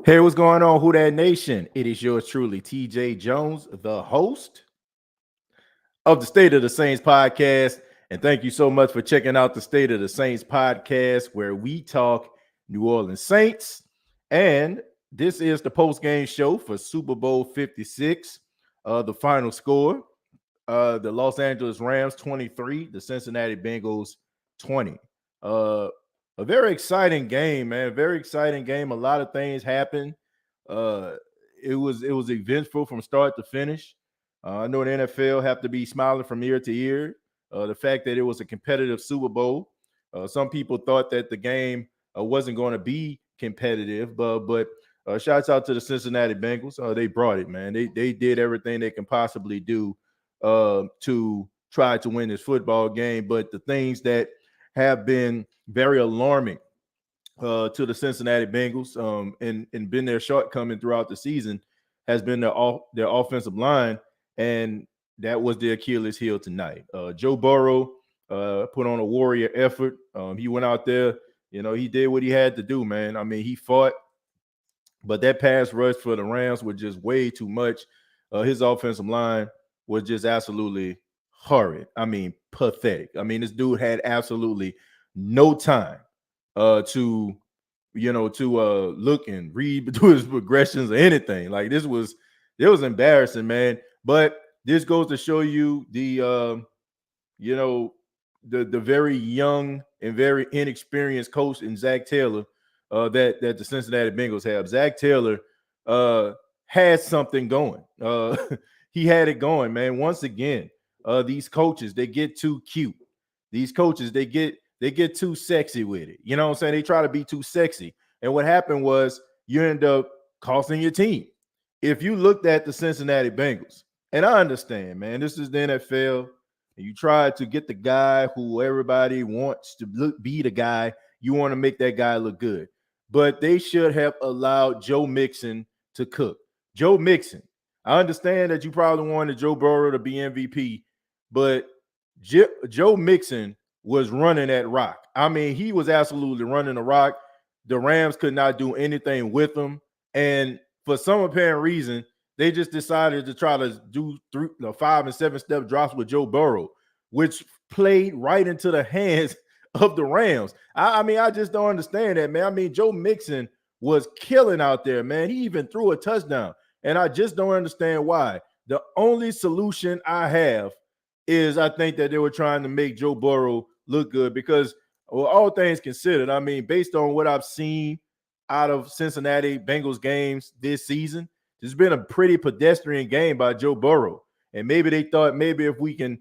Hey, what's going on, Who That Nation? It is yours truly, TJ Jones, the host of the State of the Saints podcast. And thank you so much for checking out the State of the Saints podcast, where we talk New Orleans Saints. And this is the post-game show for Super Bowl 56. The final score, the Los Angeles Rams 23, the Cincinnati Bengals 20. A very exciting game, man. Very exciting game. A lot of things happened. Uh, it was eventful from start to finish. I know the NFL have to be smiling from ear to ear. The fact that it was a competitive Super Bowl. Some people thought that the game wasn't going to be competitive, but shouts out to the Cincinnati Bengals. They brought it, man. They did everything they can possibly do to try to win this football game. But the things that have been very alarming to the Cincinnati Bengals and been their shortcoming throughout the season has been their offensive line, and that was the Achilles heel tonight. Joe Burrow put on a warrior effort. He went out there, he did what he had to do, man. I mean, he fought, but that pass rush for the Rams was just way too much. His offensive line was just absolutely horrid. I mean, pathetic. I mean, this dude had absolutely no time to look and read between his progressions or anything. Like it was embarrassing, man. But this goes to show you the very young and very inexperienced coach in Zach Taylor that the Cincinnati Bengals have. Zach Taylor had something going. He had it going, man. Once again, these coaches, they get too cute. These coaches, they get too sexy with it. You know what I'm saying? They try to be too sexy. And what happened was you end up costing your team. If you looked at the Cincinnati Bengals, and I understand, man, this is the NFL, and you try to get the guy who everybody wants to be the guy, you want to make that guy look good. But they should have allowed Joe Mixon to cook. Joe Mixon, I understand that you probably wanted Joe Burrow to be MVP, but Joe Mixon was running that rock. I mean, he was absolutely running the rock. The Rams could not do anything with him. And for some apparent reason, they just decided to try to do 5 and 7 step drops with Joe Burrow, which played right into the hands of the Rams. I mean, I just don't understand that, man. I mean, Joe Mixon was killing out there, man. He even threw a touchdown. And I just don't understand why. The only solution I have is I think that they were trying to make Joe Burrow look good because, well, all things considered, I mean, based on what I've seen out of Cincinnati Bengals games this season, it's been a pretty pedestrian game by Joe Burrow. And maybe they thought maybe if we can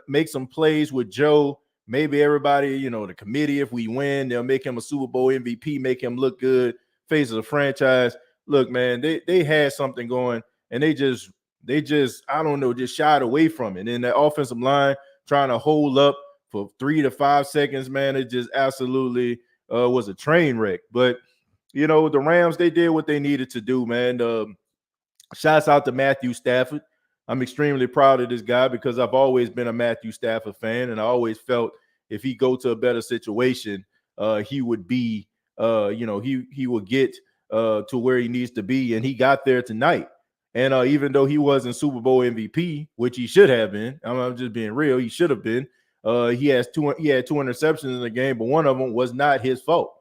make some plays with Joe, maybe everybody, the committee, if we win, they'll make him a Super Bowl MVP, make him look good, face of the franchise. Look, man, they had something going, and they just I don't know, just shied away from it. And the offensive line trying to hold up for 3 to 5 seconds, man, it just absolutely was a train wreck. But the Rams, they did what they needed to do, man. Shouts out to Matthew Stafford. I'm extremely proud of this guy because I've always been a Matthew Stafford fan, and I always felt if he go to a better situation, he would be, he would get to where he needs to be, and he got there tonight. And even though he wasn't Super Bowl MVP, which he should have been, I'm just being real, he should have been. He had two interceptions in the game, but one of them was not his fault.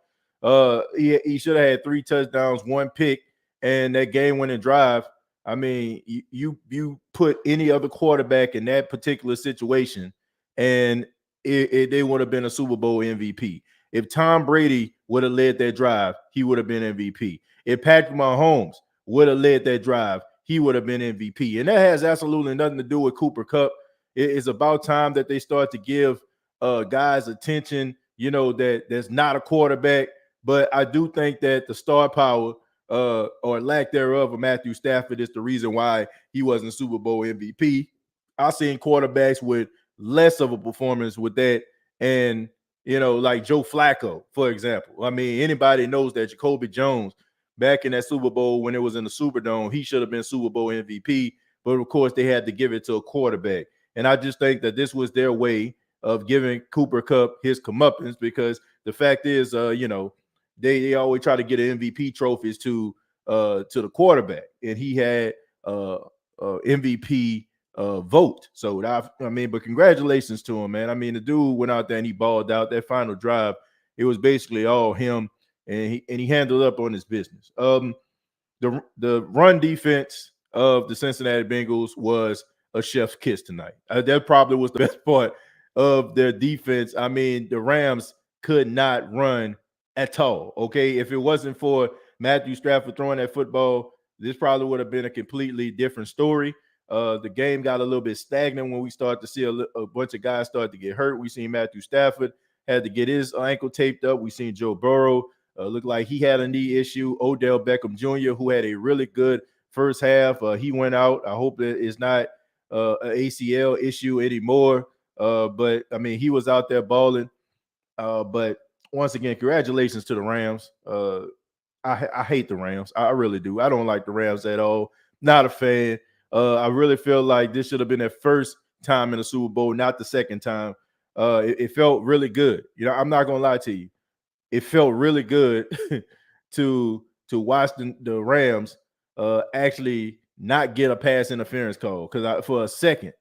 He should have had 3 touchdowns, 1 pick, and that game-winning drive. I mean, you put any other quarterback in that particular situation, and they would have been a Super Bowl MVP. If Tom Brady would have led that drive, he would have been MVP. If Patrick Mahomes would have led that drive, he would have been MVP. And that has absolutely nothing to do with Cooper Kupp. It's about time that they start to give guys attention, that's not a quarterback. But I do think that the star power or lack thereof of Matthew Stafford is the reason why he wasn't Super Bowl MVP. I've seen quarterbacks with less of a performance with that. And, like Joe Flacco, for example. I mean, anybody knows that Jacoby Jones, back in that Super Bowl when it was in the Superdome, he should have been Super Bowl MVP. But, of course, they had to give it to a quarterback. And I just think that this was their way of giving Cooper Kupp his comeuppance because the fact is, they always try to get MVP trophies to the quarterback, and he had MVP vote. So I mean, but congratulations to him, man. I mean, the dude went out there and he balled out. That final drive, it was basically all him, and he handled up on his business. The run defense of the Cincinnati Bengals was a chef's kiss tonight. That probably was the best part of their defense. I mean, the Rams could not run at all. Okay, if it wasn't for Matthew Stafford throwing that football, this probably would have been a completely different story. The game got a little bit stagnant when we started to see a bunch of guys start to get hurt. We seen Matthew Stafford had to get his ankle taped up. We seen Joe Burrow look like he had a knee issue. Odell Beckham Jr., who had a really good first half, he went out. I hope that it's not an ACL issue anymore. But I mean, he was out there balling. But once again, congratulations to the Rams. I hate the Rams. I really do. I don't like the Rams at all. Not a fan. I really feel like this should have been their first time in the Super Bowl, not the second time. It felt really good. You know, I'm not gonna lie to you. It felt really good to watch the Rams actually not get a pass interference call, because for a second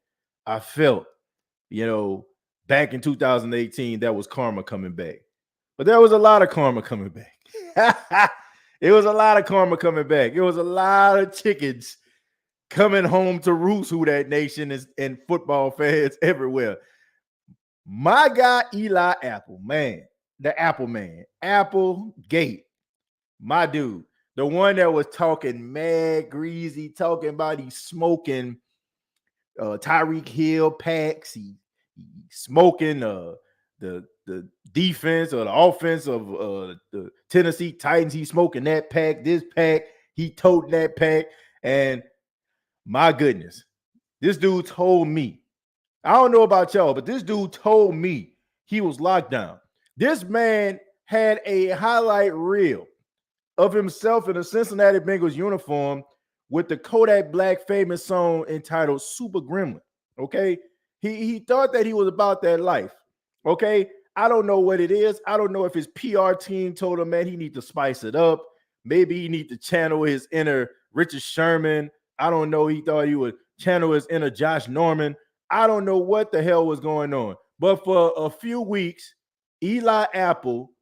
I felt, you know, back in 2018 that was karma coming back, but there was a lot of karma coming back. It was a lot of karma coming back. It was a lot of chickens coming home to roost, who that nation is, and football fans everywhere. My guy Eli Apple, man. The Apple man, Apple Gate, my dude, the one that was talking mad greasy, talking about he's smoking Tyreek Hill packs, he smoking the defense or the offense of the Tennessee Titans. He's smoking that pack, this pack, he toting that pack, and my goodness, this dude told me, I don't know about y'all, but this dude told me he was locked down. This man had a highlight reel of himself in a Cincinnati Bengals uniform with the Kodak Black famous song entitled Super Gremlin. Okay. He thought that he was about that life. Okay. I don't know what it is. I don't know if his PR team told him, man, he need to spice it up. Maybe he need to channel his inner Richard Sherman. I don't know. He thought he would channel his inner Josh Norman. I don't know what the hell was going on. But for a few weeks, Eli Apple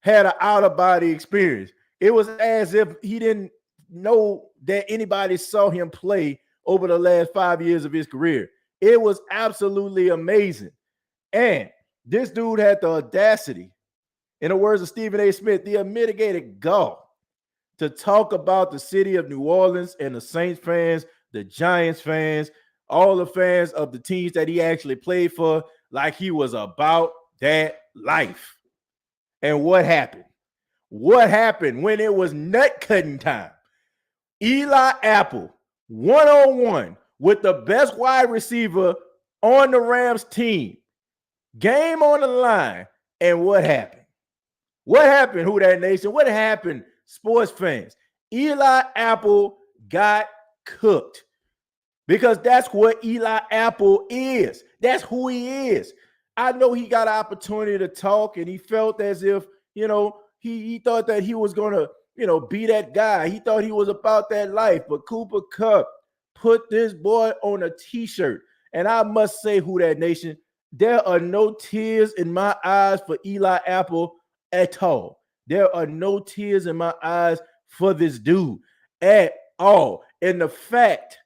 had an out-of-body experience. It was as if he didn't know that anybody saw him play over the last 5 years of his career. It was absolutely amazing. And this dude had the audacity, in the words of Stephen A. Smith, the unmitigated gall to talk about the city of New Orleans and the Saints fans, the Giants fans, all the fans of the teams that he actually played for, like he was about that life. And what happened? What happened when it was nut cutting time? Eli Apple, one-on-one with the best wide receiver on the Rams team. Game on the line. And what happened? What happened, Who Dat Nation? What happened, sports fans? Eli Apple got cooked. Because that's what Eli Apple is. That's who he is. I know he got an opportunity to talk, and he felt as if, you know, he thought that he was going to, you know, be that guy. He thought he was about that life. But Cooper Kupp put this boy on a t-shirt. And I must say, Who Dat Nation, there are no tears in my eyes for Eli Apple at all. There are no tears in my eyes for this dude at all. And the fact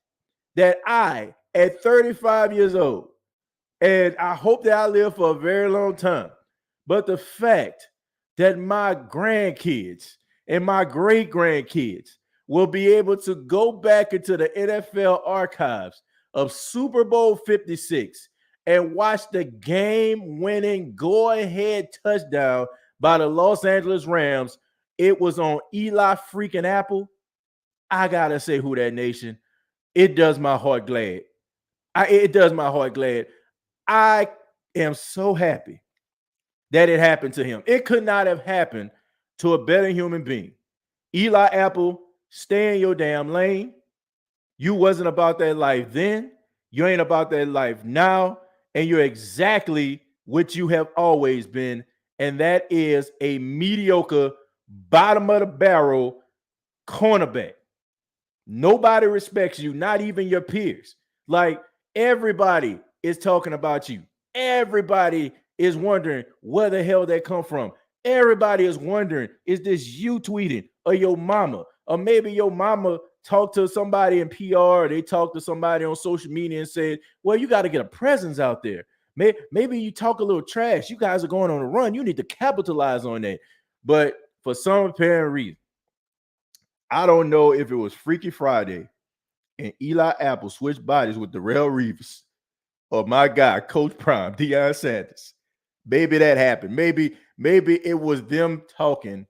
that I, at 35 years old, and I hope that I live for a very long time, but the fact that my grandkids and my great-grandkids will be able to go back into the NFL archives of Super Bowl 56 and watch the game-winning go-ahead touchdown by the Los Angeles Rams, it was on Eli freaking Apple. I gotta say, Who Dat Nation, it does my heart glad. It does my heart glad. I am so happy that it happened to him. It could not have happened to a better human being. Eli Apple, stay in your damn lane. You wasn't about that life then. You ain't about that life now. And you're exactly what you have always been. And that is a mediocre bottom of the barrel cornerback. Nobody respects you, not even your peers. Like everybody is talking about you. Everybody is wondering where the hell that come from. Everybody is wondering, is this you tweeting or your mama? Or maybe your mama talked to somebody in PR, or they talked to somebody on social media and said, well, you got to get a presence out there. Maybe you talk a little trash. You guys are going on a run. You need to capitalize on that. But for some apparent reason, I don't know if it was Freaky Friday and Eli Apple switched bodies with Darrelle Revis or my guy, Coach Prime, Deion Sanders. Maybe that happened. Maybe it was them talking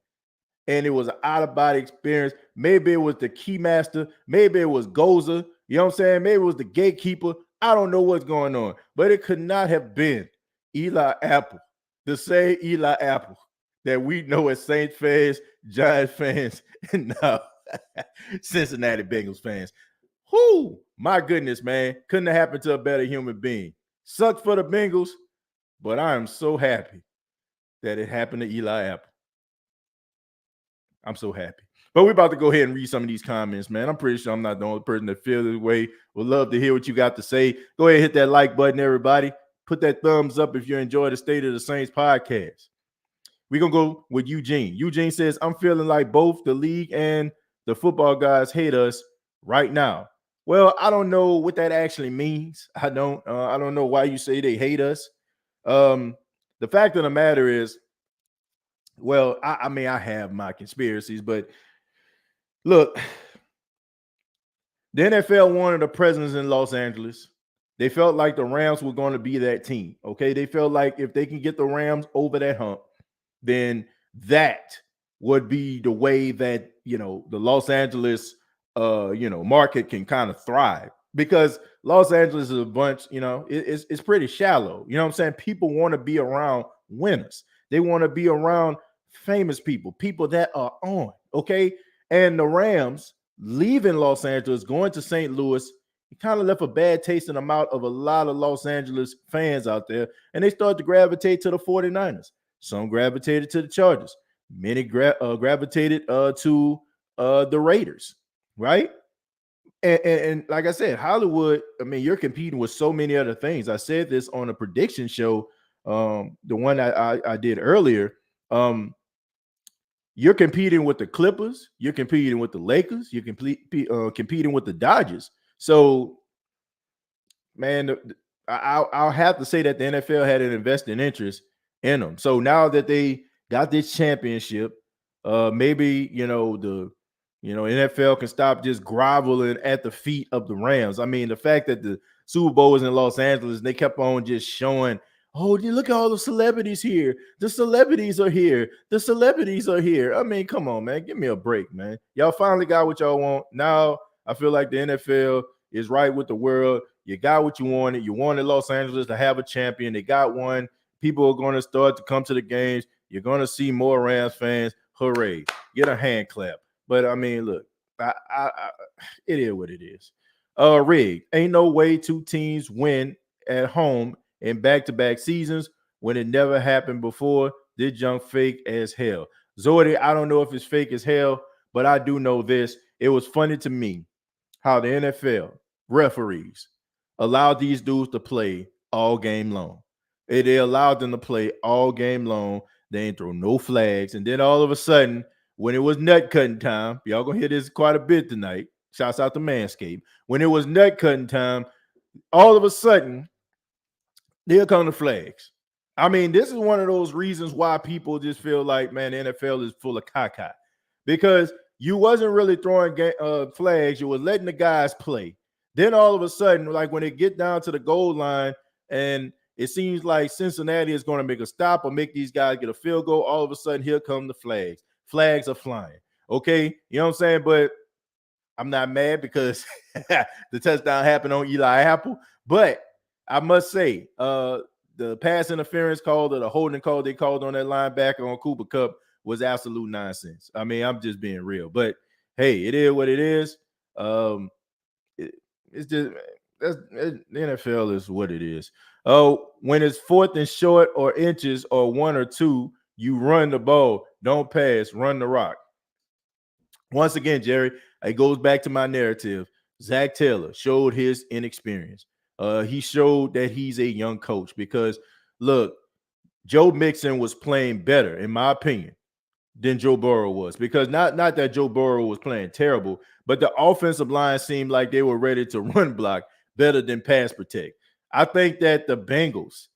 and it was an out-of-body experience. Maybe it was the keymaster. Maybe it was Goza. You know what I'm saying? Maybe it was the gatekeeper. I don't know what's going on. But it could not have been Eli Apple, the same Eli Apple that we know as Saints fans, Giants fans, and now Cincinnati Bengals fans. Whoo, my goodness, man. Couldn't have happened to a better human being. Sucked for the Bengals, but I am so happy that it happened to Eli Apple. I'm so happy. But we're about to go ahead and read some of these comments, man. I'm pretty sure I'm not the only person that feels this way. Would love to hear what you got to say. Go ahead and hit that like button, everybody. Put that thumbs up if you enjoy the State of the Saints podcast. We're going to go with Eugene. Eugene says, I'm feeling like both the league and the football guys hate us right now. Well, I don't know what that actually means. I don't know why you say they hate us. The fact of the matter is, well, I mean, I have my conspiracies, but look, the NFL wanted a presence in Los Angeles. They felt like the Rams were going to be that team. Okay. They felt like if they can get the Rams over that hump, then that would be the way that, the Los Angeles, market can kind of thrive, because Los Angeles is a bunch, it's pretty shallow. You know what I'm saying? People want to be around winners. They want to be around famous people that are on. Okay. And the Rams leaving Los Angeles, going to St. Louis, it kind of left a bad taste in the mouth of a lot of Los Angeles fans out there. And they started to gravitate to the 49ers. Some gravitated to the Chargers. Many gravitated to the Raiders, right? And like I said, Hollywood, I mean, you're competing with so many other things. I said this on a prediction show, the one I did earlier. You're competing with the Clippers. You're competing with the Lakers. You're competing with the Dodgers. So, man, I'll have to say that the NFL had an invested interest in them. So now that they got this championship, maybe the NFL can stop just groveling at the feet of the Rams. I mean, the fact that the Super Bowl was in Los Angeles, they kept on just showing, oh, look at all the celebrities here. The celebrities are here. The celebrities are here. I mean, come on, man. Give me a break, man. Y'all finally got what y'all want. Now I feel like the NFL is right with the world. You got what you wanted. You wanted Los Angeles to have a champion. They got one. People are going to start to come to the games. You're going to see more Rams fans. Hooray. Get a hand clap. But I mean, look, it is what it is. Rig, ain't no way two teams win at home in back-to-back seasons when it never happened before. This junk fake as hell. Zordy, I don't know if it's fake as hell, but I do know this. It was funny to me how the NFL referees allowed these dudes to play all game long. They allowed them to play all game long. They ain't throw no flags. And then all of a sudden, when it was nut cutting time, y'all gonna hear this quite a bit tonight. Shouts out to Manscaped. When it was nut cutting time, all of a sudden, here come the flags. I mean, this is one of those reasons why people just feel like, man, the NFL is full of caca, because you wasn't really throwing flags. You was letting the guys play. Then all of a sudden, like when it get down to the goal line and it seems like Cincinnati is going to make a stop or make these guys get a field goal, all of a sudden, here come the flags. Flags are flying. Okay, you know what I'm saying? But I'm not mad because the touchdown happened on Eli Apple. But I must say, the pass interference call or the holding call they called on that linebacker on Cooper Kupp was absolute nonsense. I mean, I'm just being real. But hey, it is what it is. It's just the NFL is what it is. When it's fourth and short or inches or one or two, You run the ball, don't pass, run the rock. Once again, Jerry, it goes back to my narrative. Zach Taylor showed his inexperience. He showed that he's a young coach because, look, Joe Mixon was playing better, in my opinion, than Joe Burrow was. Because not that Joe Burrow was playing terrible, but the offensive line seemed like they were ready to run block better than pass protect. I think that the Bengals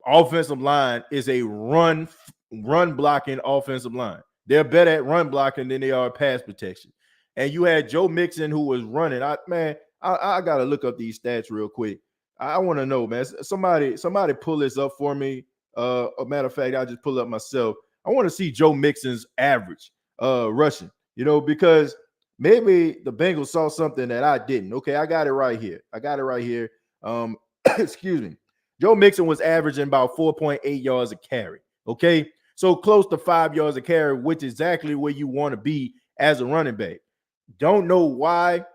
offensive line is a run blocking offensive line. They're better at run blocking than they are pass protection. And you had Joe Mixon who was running. I gotta look up these stats real quick. I want to know, man. Somebody pull this up for me. A matter of fact, I just pull it up myself. I want to see Joe Mixon's average rushing, because maybe the Bengals saw something that I didn't. Okay, I got it right here. Excuse me. Joe Mixon was averaging about 4.8 yards a carry. Okay. So close to 5 yards a carry, which is exactly where you want to be as a running back. Don't know why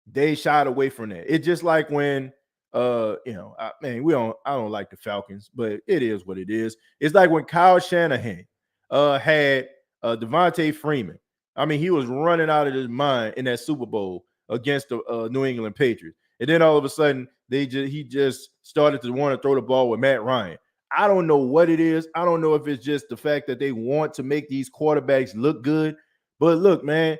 they shied away from that. It's just like when I don't like the Falcons, but it is what it is. It's like when Kyle Shanahan had Devontae Freeman. I mean, he was running out of his mind in that Super Bowl against the New England Patriots. And then all of a sudden, he just started to want to throw the ball with Matt Ryan. I don't know what it is. I don't know if it's just the fact that they want to make these quarterbacks look good. But look, man,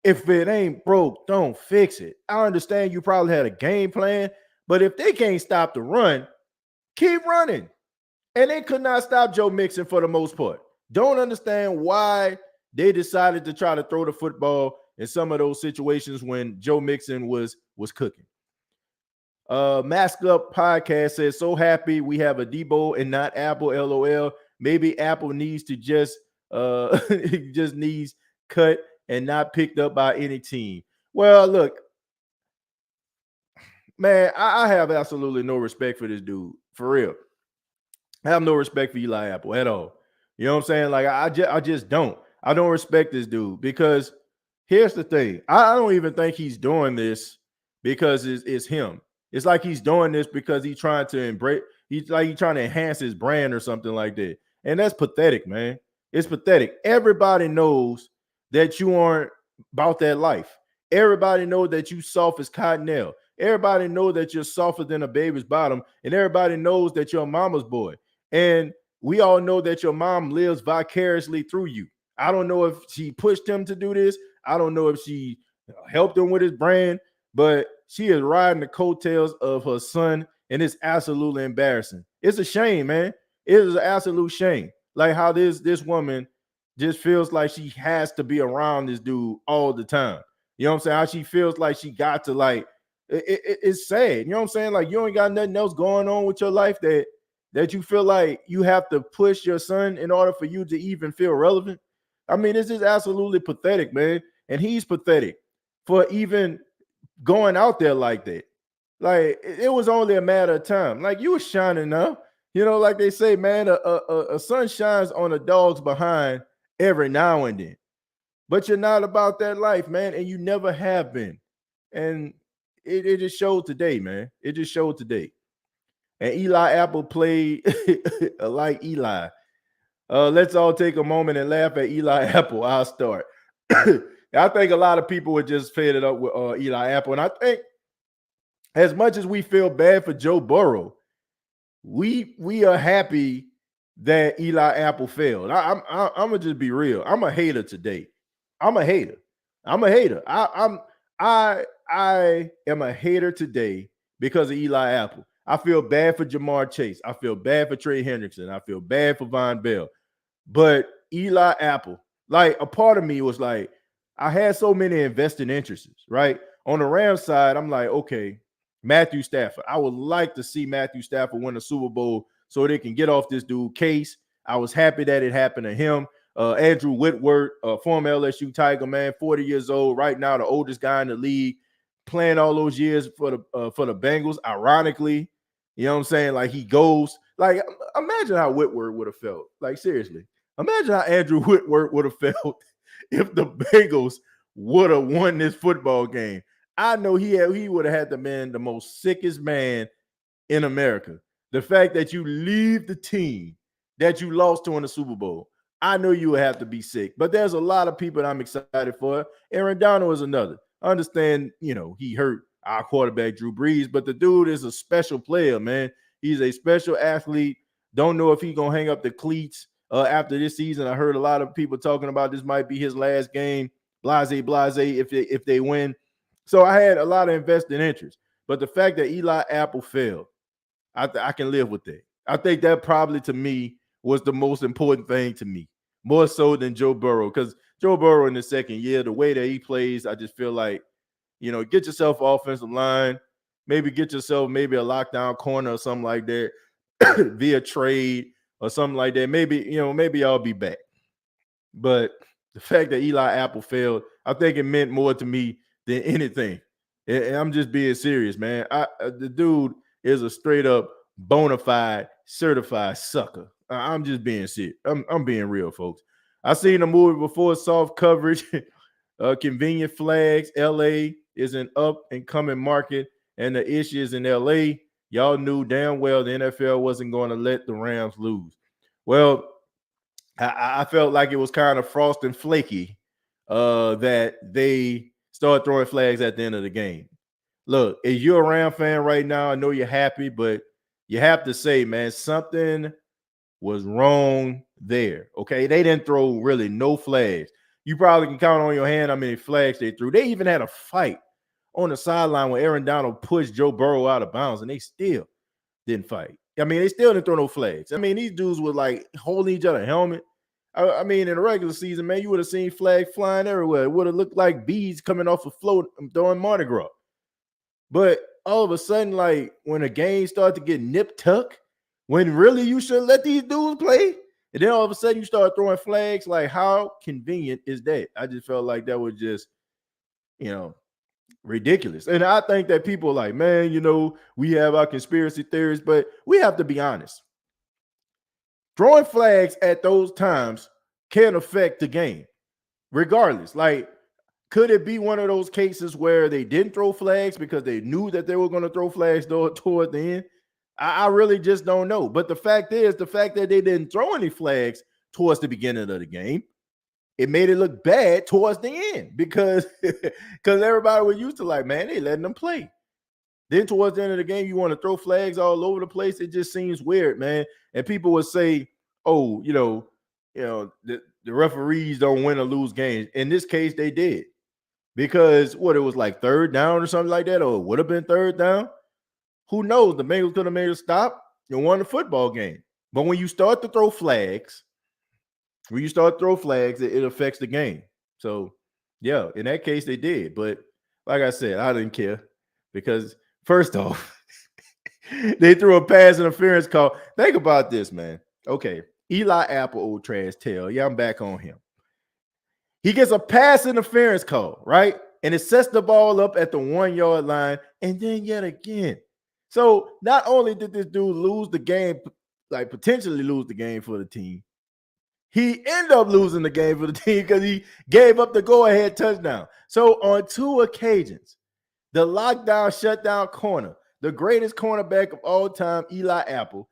if it ain't broke, don't fix it. I understand you probably had a game plan, but if they can't stop the run, keep running. And they could not stop Joe Mixon for the most part. Don't understand why they decided to try to throw the football in some of those situations when Joe Mixon was cooking. Mask Up Podcast says, so happy we have a Debo and not Apple, LOL. Maybe Apple needs to just just needs cut and not picked up by any team. Well, look, man, I have absolutely no respect for this dude. For real. I have no respect for Eli Apple at all. You know what I'm saying? Like, I just don't. I don't respect this dude because here's the thing. I don't even think he's doing this because it's him. It's like he's doing this because he's trying to he's trying to enhance his brand or something like that. And that's pathetic, man. It's pathetic. Everybody knows that you aren't about that life. Everybody knows that you soft as cottonelle. Everybody knows that you're softer than a baby's bottom. And everybody knows that you're a mama's boy. And we all know that your mom lives vicariously through you. I don't know if she pushed him to do this. I don't know if she helped him with his brand, but she is riding the coattails of her son, and it's absolutely embarrassing. It's a shame, man. It is an absolute shame. Like how this woman just feels like she has to be around this dude all the time. You know what I'm saying? How she feels like she got to it's sad. You know what I'm saying? Like you ain't got nothing else going on with your life that you feel like you have to push your son in order for you to even feel relevant. I mean, this is absolutely pathetic, man. And he's pathetic for even going out there like that. Like it was only a matter of time. Like you were shining up. You know, like they say, man, a sun shines on a dog's behind every now and then. But you're not about that life, man, and you never have been. And it just showed today, man. It just showed today. And Eli Apple played like Eli. Let's all take a moment and laugh at Eli Apple. I'll start. I think a lot of people were just fed it up with Eli Apple. And I think as much as we feel bad for Joe Burrow, we are happy that Eli Apple failed. I'm gonna just be real. I'm a hater today. I'm a hater. I am a hater today because of Eli Apple. I feel bad for Jamar Chase. I feel bad for Trey Hendrickson. I feel bad for Von Bell. But Eli Apple, like a part of me was like, I had so many invested interests, right? On the Rams side, I'm like, okay, Matthew Stafford. I would like to see Matthew Stafford win the Super Bowl so they can get off this dude case. I was happy that it happened to him. Andrew Whitworth, former LSU Tiger, man, 40 years old, right now the oldest guy in the league, playing all those years for the Bengals. Ironically, you know what I'm saying? Like he goes, like imagine how Whitworth would have felt. Like seriously, imagine how Andrew Whitworth would have felt if the Bengals would have won this football game. I know he would have had to been the most sickest man in America. The fact that you leave the team that you lost to in the Super Bowl, I know you would have to be sick. But there's a lot of people that I'm excited for. Aaron Donald is another. I understand, he hurt our quarterback, Drew Brees, but the dude is a special player, man. He's a special athlete. Don't know if he's going to hang up the cleats after this season. I heard a lot of people talking about this might be his last game. Blase, if they win. So I had a lot of invested interest. But the fact that Eli Apple failed, I can live with that. I think that probably to me was the most important thing to me, more so than Joe Burrow. Because Joe Burrow in the second year, the way that he plays, I just feel like, get yourself offensive line, maybe get yourself maybe a lockdown corner or something like that via trade or something like that. Maybe I'll be back. But the fact that Eli Apple failed, I think it meant more to me than anything. And I'm just being serious, man. The dude is a straight up bona fide certified sucker. I'm just being serious. I'm being real, folks. I seen a movie before, soft coverage, convenient flags. LA is an up and coming market, and the issues in LA. Y'all knew damn well the NFL wasn't going to let the Rams lose. Well, I felt like it was kind of frost and flaky that they started throwing flags at the end of the game. Look, if you're a Ram fan right now, I know you're happy, but you have to say, man, something was wrong there. Okay, they didn't throw really no flags. You probably can count on your hand how many flags they threw. They even had a fight on the sideline when Aaron Donald pushed Joe Burrow out of bounds, and they still didn't fight. I mean, they still didn't throw no flags. I mean, these dudes were like holding each other helmet. I mean, in the regular season, man, you would have seen flags flying everywhere. It would have looked like bees coming off a float during Mardi Gras. But all of a sudden, like when a game started to get nip tuck, when really you should let these dudes play, and then all of a sudden you start throwing flags, like how convenient is that? I just felt like that was just, ridiculous. And I think that people are like, man, we have our conspiracy theories, but we have to be honest. Throwing flags at those times can affect the game, regardless. Like, could it be one of those cases where they didn't throw flags because they knew that they were going to throw flags toward the end? I really just don't know. But the fact that they didn't throw any flags towards the beginning of the game, it made it look bad towards the end because everybody was used to like, man, they letting them play. Then towards the end of the game, you want to throw flags all over the place. It just seems weird, man. And people would say, oh, the referees don't win or lose games. In this case, they did. Because it was like third down or something like that, or it would have been third down. Who knows? The Bengals could have made a stop and won the football game. But when you start to throw flags, it affects the game. So, yeah, in that case, they did. But like I said, I didn't care because first off, they threw a pass interference call. Think about this, man. Okay, Eli Apple, old trash tail. Yeah, I'm back on him. He gets a pass interference call, right? And it sets the ball up at the 1 yard line. And then yet again. So not only did this dude lose the game, like potentially lose the game for the team, he ended up losing the game for the team because he gave up the go-ahead touchdown. So on 2 occasions, the lockdown, shutdown corner, the greatest cornerback of all time, Eli Apple,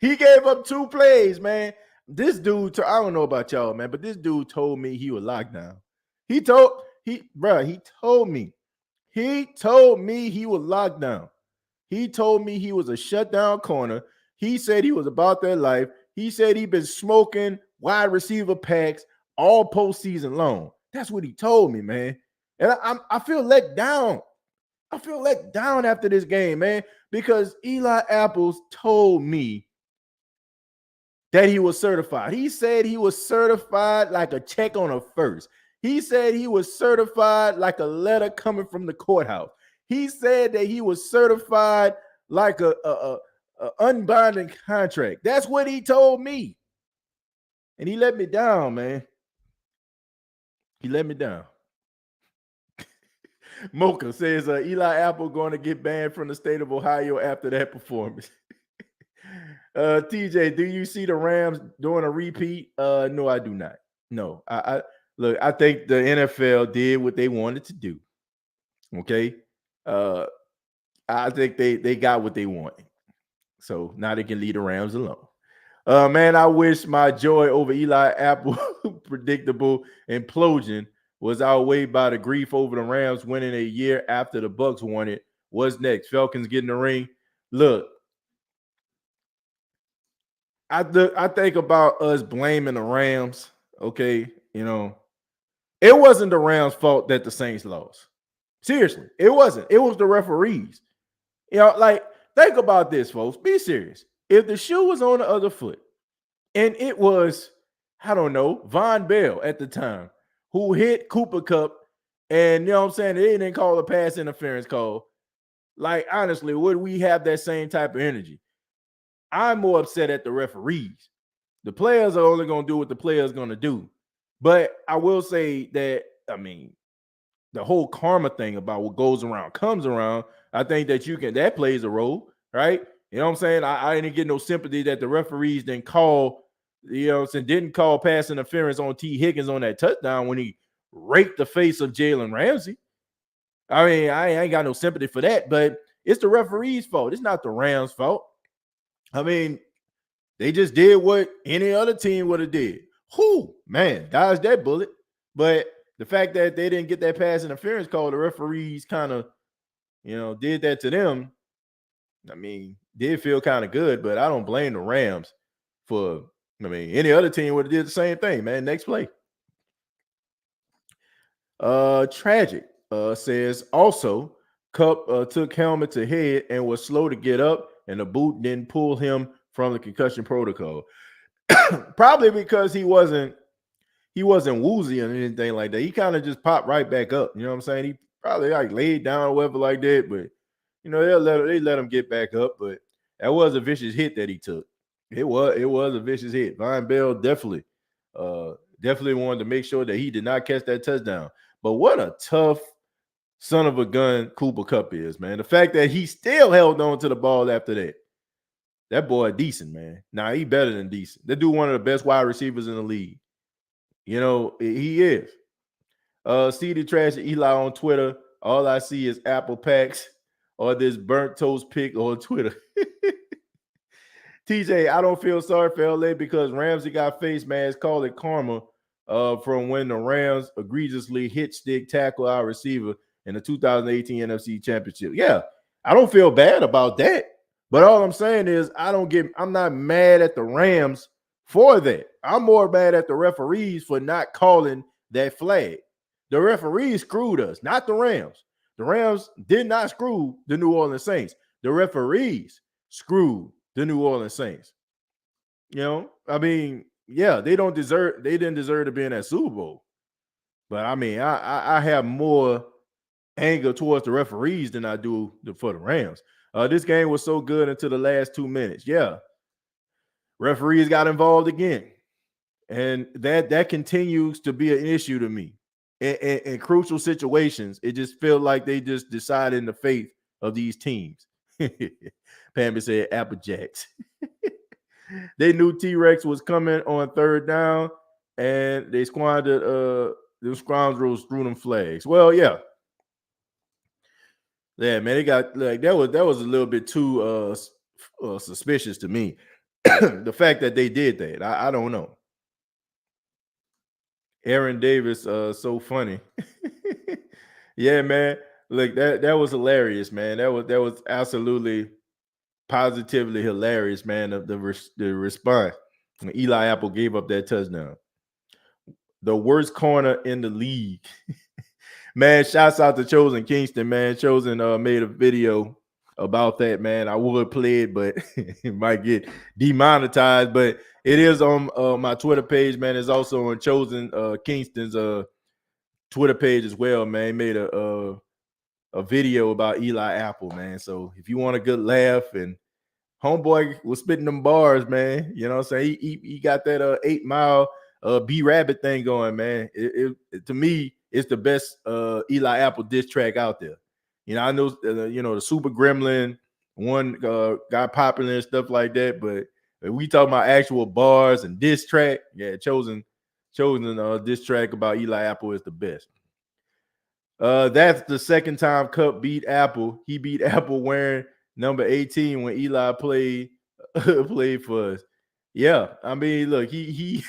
he gave up 2 plays, man. This dude, I don't know about y'all, man, but this dude told me he was locked down. He told me he was locked down. He told me he was a shutdown corner. He said he was about that life. He said he'd been smoking wide receiver packs all postseason long. That's what he told me, man. And I feel let down. I feel let down after this game, man, because Eli Apples told me that he was certified. He said he was certified like a check on a first. He said he was certified like a letter coming from the courthouse. He said that he was certified like a unbinding contract. That's what he told me. And he let me down, man. He let me down. Mocha says Eli Apple going to get banned from the state of Ohio after that performance. TJ, do you see the Rams doing a repeat? No, I do not. No, I look, I think the NFL did what they wanted to do. Okay. I think they got what they wanted. So now they can leave the Rams alone. Man, I wish my joy over Eli Apple predictable implosion was outweighed by the grief over the Rams winning a year after the Bucks won it. What's next? Falcons getting the ring. Look, I think about us blaming the Rams. Okay, it wasn't the Rams' fault that the Saints lost. Seriously, it wasn't. It was the referees. Like, think about this, folks. Be serious. If the shoe was on the other foot, and it was, I don't know, Von Bell at the time, who hit Cooper Kupp, and you know what I'm saying, they didn't call a pass interference call. Like, honestly, would we have that same type of energy? I'm more upset at the referees. The players are only going to do what the players going to do. But I will say that, the whole karma thing about what goes around comes around. I think that plays a role, right? You know what I'm saying? I didn't get no sympathy that the referees didn't call pass interference on T. Higgins on that touchdown when he raked the face of Jalen Ramsey. I ain't got no sympathy for that, but it's the referee's fault. It's not the Rams' fault. They just did what any other team would have did. Man, dodged that bullet. But the fact that they didn't get that pass interference call, the referees kind of, did that to them. Did feel kind of good, but I don't blame the Rams for, any other team would have did the same thing, man. Next play. Tragic says also Kupp took helmet to head and was slow to get up, and the boot didn't pull him from the concussion protocol. Probably because he wasn't woozy or anything like that. He kind of just popped right back up. You know what I'm saying? He probably like laid down or whatever like that, but they let him get back up. But that was a vicious hit that he took. It was a vicious hit. Von Bell definitely wanted to make sure that he did not catch that touchdown. But what a tough son of a gun Cooper Kupp is, man. The fact that he still held on to the ball after that. That boy decent, man. Nah, he better than decent. That dude one of the best wide receivers in the league. He is. See the trash Eli on Twitter. All I see is Apple packs or this burnt toast pic on Twitter. TJ, I don't feel sorry for LA because Ramsey got face mask. Call it karma from when the Rams egregiously hit stick tackle our receiver in the 2018 NFC Championship. Yeah, I don't feel bad about that. But all I'm saying is I'm not mad at the Rams for that. I'm more mad at the referees for not calling that flag. The referees screwed us, not the Rams. The Rams did not screw the New Orleans Saints. The referees screwed the New Orleans Saints. They didn't deserve to be in that Super Bowl. But I have more anger towards the referees than I do for the Rams. This game was so good until the last 2 minutes. Yeah. Referees got involved again. And that continues to be an issue to me. In crucial situations, it just feels like they just decided in the faith of these teams. Pammy said Apple Jacks. They knew T-Rex was coming on third down, and they squandered the scoundrels threw them flags. Well, yeah. Yeah, man, they got like that was a little bit too suspicious to me. The fact that they did that, I don't know. Aaron Davis, so funny. Yeah, man. Look, that was hilarious, man. That was absolutely positively hilarious, man. The response when Eli Apple gave up that touchdown. The worst corner in the league. Man, shouts out to Chosen Kingston, man. Chosen made a video about that, man. I would play it, but it might get demonetized. But it is on my Twitter page, man. It's also on Chosen Kingston's Twitter page as well, man. He made a video about Eli Apple, man. So if you want a good laugh, and homeboy was spitting them bars, man. You know what I'm saying? He got that 8 Mile B Rabbit thing going, man. It to me, it's the best Eli Apple diss track out there. I know the Super Gremlin one got popular and stuff like that, but we talking about actual bars and diss track. Yeah, chosen diss track about Eli Apple is the best. That's the second time Kupp beat Apple. He beat Apple wearing number 18 when Eli played played for us. Yeah, I mean, look, he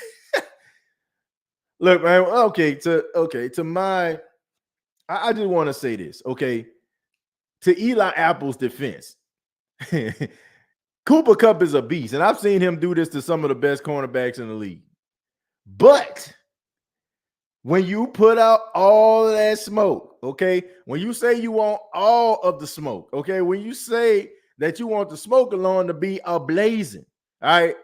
look, man. To my, I just want to say this, okay. To Eli Apple's defense, Cooper Kupp is a beast, and I've seen him do this to some of the best cornerbacks in the league. But when you put out all of that smoke, okay, when you say you want all of the smoke, okay, when you say that you want the smoke alarm to be ablazing, all right,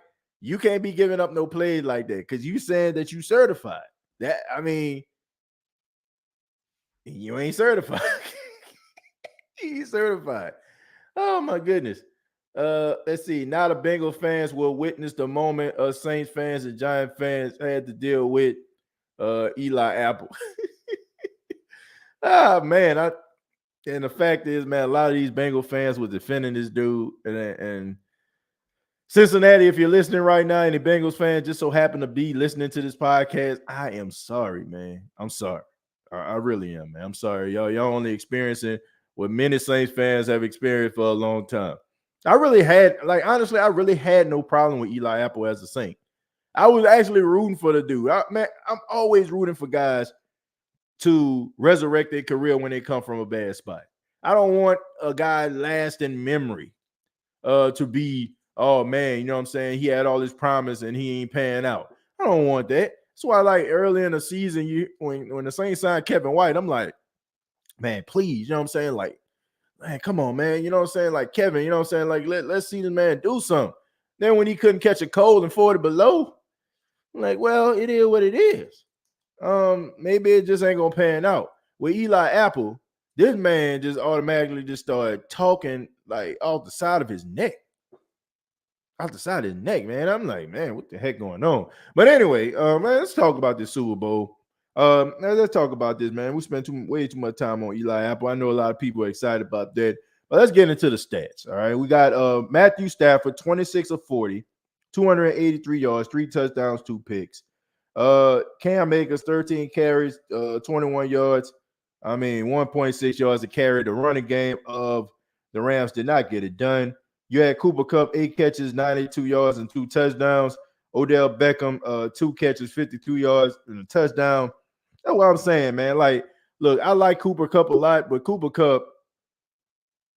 you can't be giving up no plays like that because you saying that you certified. That, I mean, you ain't certified. You ain't certified. Oh my goodness. Let's see. Now the Bengals fans will witness the moment Saints fans and Giant fans had to deal with Eli Apple. Man, and the fact is, man, a lot of these Bengal fans were defending this dude, and Cincinnati, if you're listening right now, and the Bengals fans just so happen to be listening to this podcast, I am sorry, man. I'm sorry. I really am, man. I'm sorry, y'all. Y'all only experiencing what many Saints fans have experienced for a long time. Honestly, I really had no problem with Eli Apple as a Saint. I was actually rooting for the dude. I'm always rooting for guys to resurrect their career when they come from a bad spot. I don't want a guy last in memory to be, oh man, you know what I'm saying? He had all this promise and he ain't paying out. I don't want that. That's why, like, early in the season, when the Saints signed Kevin White, I'm like, man, please, you know what I'm saying? Like, man, come on, man. You know what I'm saying? Like, Kevin, you know what I'm saying? Like, let's see this man do something. Then when he couldn't catch a cold and 40 below, I'm like, well, it is what it is. Maybe it just ain't gonna pan out. With Eli Apple, this man just automatically just started talking like off the side of his neck. Out the side of his neck, man. I'm like, man, what the heck going on? But anyway, man, let's talk about this Super Bowl. Let's talk about this, man. We spent way too much time on Eli Apple. I know a lot of people are excited about that, but let's get into the stats. All right, we got Matthew Stafford, 26 of 40, 283 yards, 3 touchdowns, 2 picks. Cam Akers, 13 carries, 21 yards. I mean, 1.6 yards a carry. The running game of the Rams did not get it done. You had Cooper Kupp, 8 catches, 92 yards, and 2 touchdowns. Odell Beckham, 2 catches, 52 yards, and a touchdown. That's what I'm saying, man. Like, look, I like Cooper Kupp a lot, but Cooper Kupp,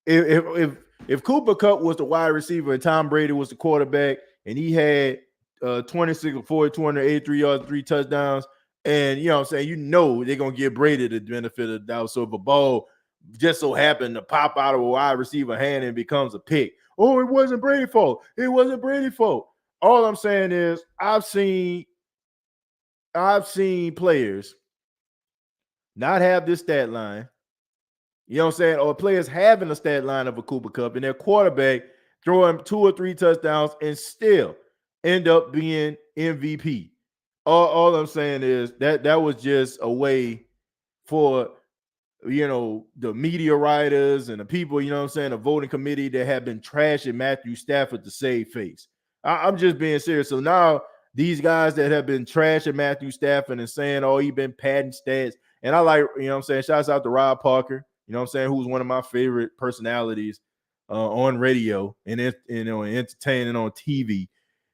if Cooper Kupp was the wide receiver and Tom Brady was the quarterback, and he had 26 of 40, 283 yards, 3 touchdowns, and you know what I'm saying, you know they're gonna give Brady the benefit of the doubt. So if a ball just so happened to pop out of a wide receiver hand and becomes a pick, oh, it wasn't Brady's fault. It wasn't Brady's fault. All I'm saying is I've seen players not have this stat line. You know what I'm saying? Or players having a stat line of a Cooper Kupp and their quarterback throwing 2 or 3 touchdowns and still end up being MVP. All I'm saying is that was just a way for, you know, the media writers and the people, you know what I'm saying, the voting committee that have been trashing Matthew Stafford to save face. I'm just being serious. So now these guys that have been trashing Matthew Stafford and saying, oh, he been padding stats. And I like, you know what I'm saying, shouts out to Rob Parker, you know what I'm saying, who's one of my favorite personalities on radio and, you know, entertaining on TV.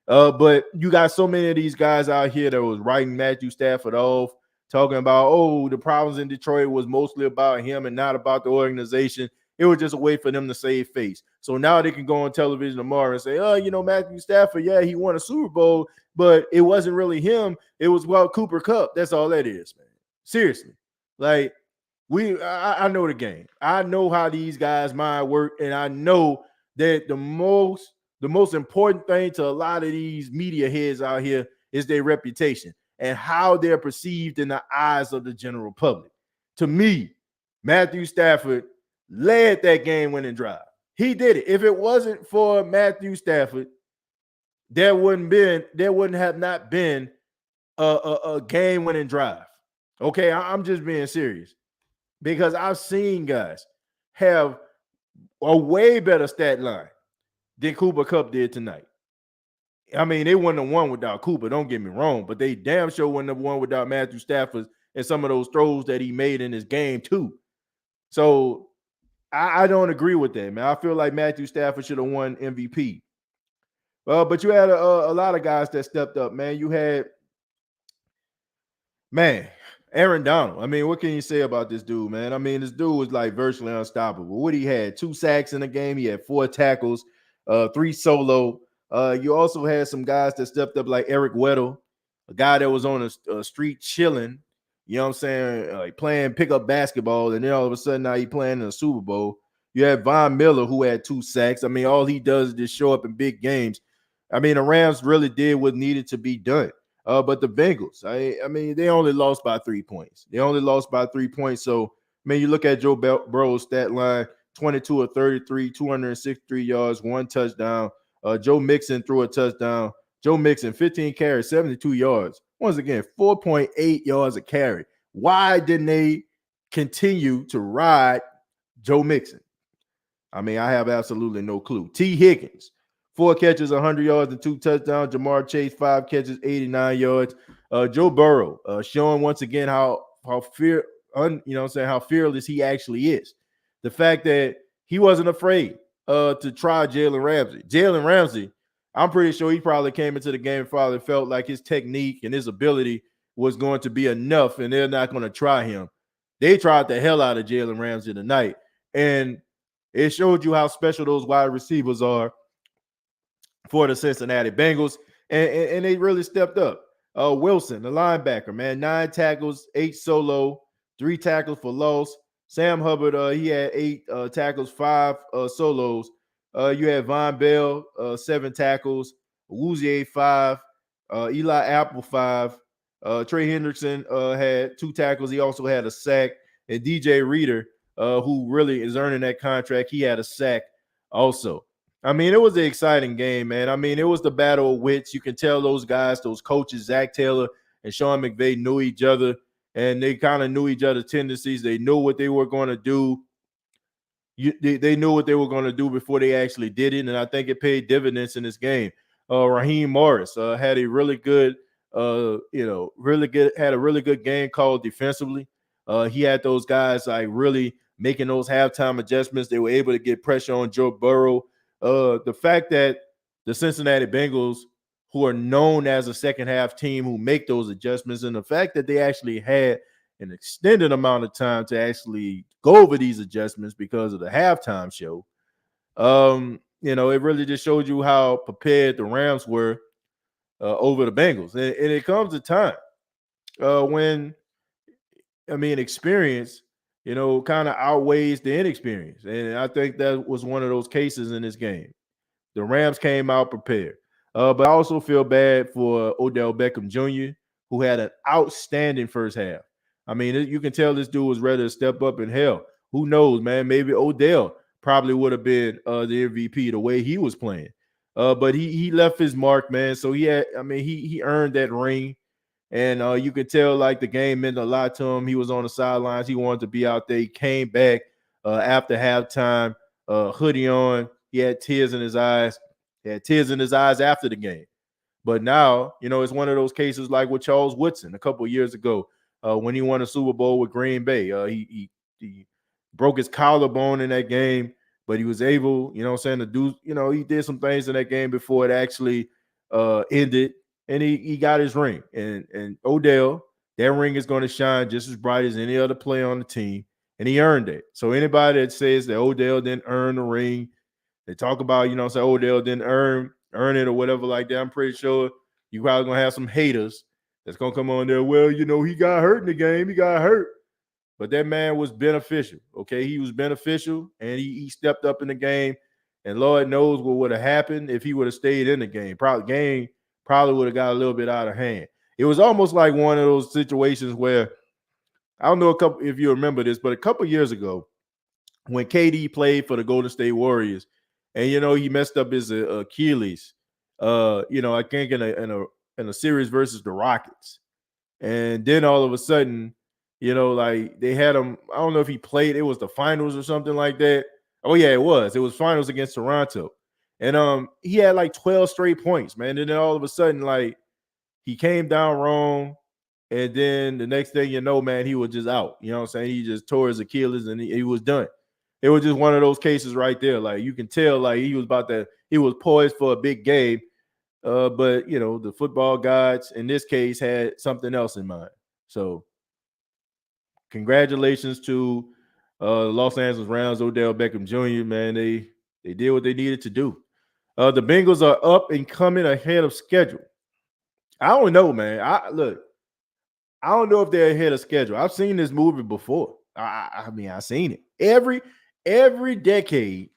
But you got so many of these guys out here that was writing Matthew Stafford off, talking about, oh, the problems in Detroit was mostly about him and not about the organization. It was just a way for them to save face. So now they can go on television tomorrow and say, oh, you know, Matthew Stafford, yeah, he won a Super Bowl, but it wasn't really him. It was, well, Cooper Kupp. That's all that is, man. Seriously. Like, I know the game. I know how these guys' mind work, and I know that the most important thing to a lot of these media heads out here is their reputation and how they're perceived in the eyes of the general public. To me, Matthew Stafford led that game-winning drive. He did it. If it wasn't for Matthew Stafford, there wouldn't have not been a game-winning drive. Okay, I'm just being serious because I've seen guys have a way better stat line than Cooper Kupp did tonight. I mean, they wouldn't have won without Cooper, don't get me wrong, but they damn sure wouldn't have won without Matthew Stafford and some of those throws that he made in his game too. So I don't agree with that, man. I feel like Matthew Stafford should have won MVP. But you had a lot of guys that stepped up, man. You had, man, Aaron Donald. I mean, what can you say about this dude, man? I mean, this dude was like virtually unstoppable. What he had, 2 sacks in the game. He had 4 tackles, 3 solo. You also had some guys that stepped up, like Eric Weddle, a guy that was on a street chilling. You know what I'm saying? Like playing pickup basketball, and then all of a sudden now he playing in a Super Bowl. You had Von Miller, who had 2 sacks. I mean, all he does is just show up in big games. I mean, the Rams really did what needed to be done. But the Bengals, I mean, they only lost by 3 points. They only lost by 3 points. So, I mean, you look at Joe Burrow's stat line: 22 of 33, 263 yards, 1 touchdown. Joe Mixon threw a touchdown. Joe Mixon, 15 carries, 72 yards. Once again, 4.8 yards a carry. Why didn't they continue to ride Joe Mixon? I mean, I have absolutely no clue. T. Higgins, 4 catches, 100 yards, and 2 touchdowns. Jamar Chase, 5 catches, 89 yards. Joe Burrow, showing once again how fearless he actually is. The fact that he wasn't afraid to try Jalen Ramsey. Jalen Ramsey, I'm pretty sure he probably came into the game and probably felt like his technique and his ability was going to be enough, and they're not going to try him. They tried the hell out of Jalen Ramsey tonight, and it showed you how special those wide receivers are for the Cincinnati Bengals, and they really stepped up. Wilson, the linebacker, man, 9 tackles, 8 solo, 3 tackles for loss. Sam Hubbard, he had 8 tackles, 5 solos. You had Von Bell, 7 tackles, Woozier, 5, Eli Apple, 5. Trey Hendrickson had 2 tackles. He also had a sack. And DJ Reader, who really is earning that contract, he had a sack also. I mean, it was an exciting game, man. I mean, it was the battle of wits. You can tell those guys, those coaches, Zach Taylor and Sean McVay, knew each other, and they kind of knew each other's tendencies. They knew what they were going to do. They knew what they were going to do before they actually did it, and I think it paid dividends in this game. Raheem Morris had a really good, had a really good game called defensively. He had those guys like really making those halftime adjustments. They were able to get pressure on Joe Burrow. The fact that the Cincinnati Bengals, who are known as a second half team who make those adjustments, and the fact that they actually had an extended amount of time to actually go over these adjustments because of the halftime show, it really just showed you how prepared the Rams were over the Bengals. And it comes a time when, experience, kind of outweighs the inexperience. And I think that was one of those cases in this game. The Rams came out prepared. But I also feel bad for Odell Beckham Jr., who had an outstanding first half. I mean, you can tell this dude was ready to step up in hell. Who knows, man? Maybe Odell probably would have been the MVP the way he was playing. But he left his mark, man. So he earned that ring. And you could tell like the game meant a lot to him. He was on the sidelines. He wanted to be out there. He came back after halftime, hoodie on. He had tears in his eyes. He had tears in his eyes after the game. But now, it's one of those cases like with Charles Woodson a couple of years ago when he won a Super Bowl with Green Bay. He broke his collarbone in that game, but he was able, to do, he did some things in that game before it actually ended. And he got his ring. And Odell, that ring is going to shine just as bright as any other player on the team. And he earned it. So anybody that says that Odell didn't earn the ring, they talk about, say Odell didn't earn it or whatever like that. I'm pretty sure you probably going to have some haters that's going to come on there. Well, he got hurt in the game. He got hurt. But that man was beneficial, okay? He was beneficial, and he stepped up in the game. And Lord knows what would have happened if he would have stayed in the game. Probably would have got a little bit out of hand. It was almost like one of those situations where, I don't know if you remember this, but a couple years ago when KD played for the Golden State Warriors, and he messed up his Achilles, I think in a series versus the Rockets, and then all of a sudden, like they had him. I don't know if he played. It was the finals or something like that. Oh yeah, it was. It was finals against Toronto. And he had like 12 straight points, man. And then all of a sudden, like, he came down wrong. And then the next thing you know, man, he was just out. You know what I'm saying? He just tore his Achilles and he was done. It was just one of those cases right there. Like, you can tell, like, he was poised for a big game. But the football gods in this case had something else in mind. So congratulations to Los Angeles Rams, Odell Beckham Jr. Man, they did what they needed to do. The Bengals are up and coming ahead of schedule. I don't know, man. I don't know if they're ahead of schedule. I've seen this movie before. I mean, I've seen it. Every decade,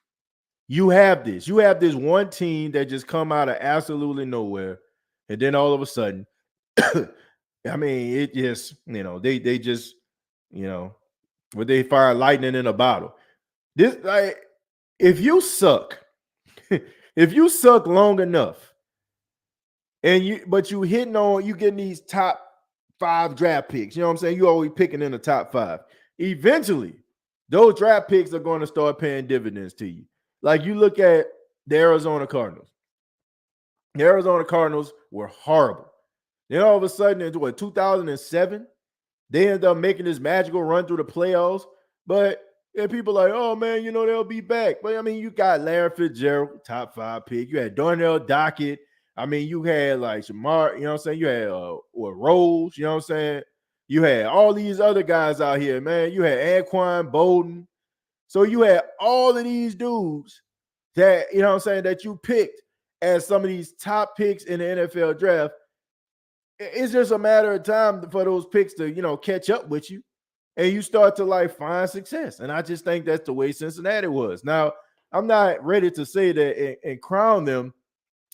you have this. You have this one team that just come out of absolutely nowhere, and then all of a sudden, I mean, it just they just when they fire lightning in a bottle. This like if you suck, if you suck long enough, and you getting these top 5 draft picks. You know what I'm saying? You always picking in the top 5. Eventually, those draft picks are going to start paying dividends to you. Like you look at the Arizona Cardinals. The Arizona Cardinals were horrible. Then all of a sudden, in 2007, they ended up making this magical run through the playoffs. But people like, oh man, they'll be back. But I mean, you got Larry Fitzgerald, top 5 pick. You had Darnell Dockett. I mean, you had like Shamar, you know what I'm saying? You had Rose, you know what I'm saying? You had all these other guys out here, man. You had Anquan Bolden. So you had all of these dudes that, you know what I'm saying, that you picked as some of these top picks in the NFL draft. It's just a matter of time for those picks to, catch up with you. And you start to like find success. And I just think that's the way Cincinnati was. Now, I'm not ready to say that and crown them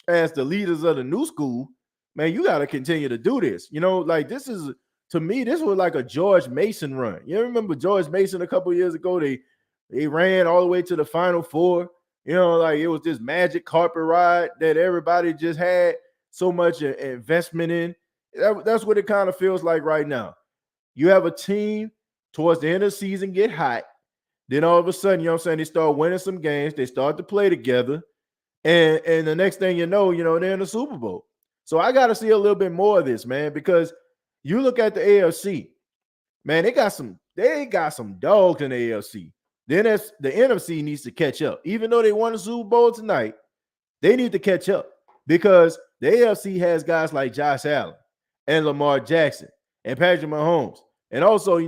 as the leaders of the new school. Man, you got to continue to do this. Like this is, to me, this was like a George Mason run. You remember George Mason a couple of years ago? They ran all the way to the Final Four. Like it was this magic carpet ride that everybody just had so much investment in. That's what it kind of feels like right now. You have a team towards the end of the season get hot. Then all of a sudden, you know what I'm saying, they start winning some games. They start to play together. And the next thing you know, they're in the Super Bowl. So I got to see a little bit more of this, man, because you look at the AFC, man, they got some dogs in the AFC. Then the NFC needs to catch up. Even though they won the Super Bowl tonight, they need to catch up because the AFC has guys like Josh Allen and Lamar Jackson and Patrick Mahomes. And also,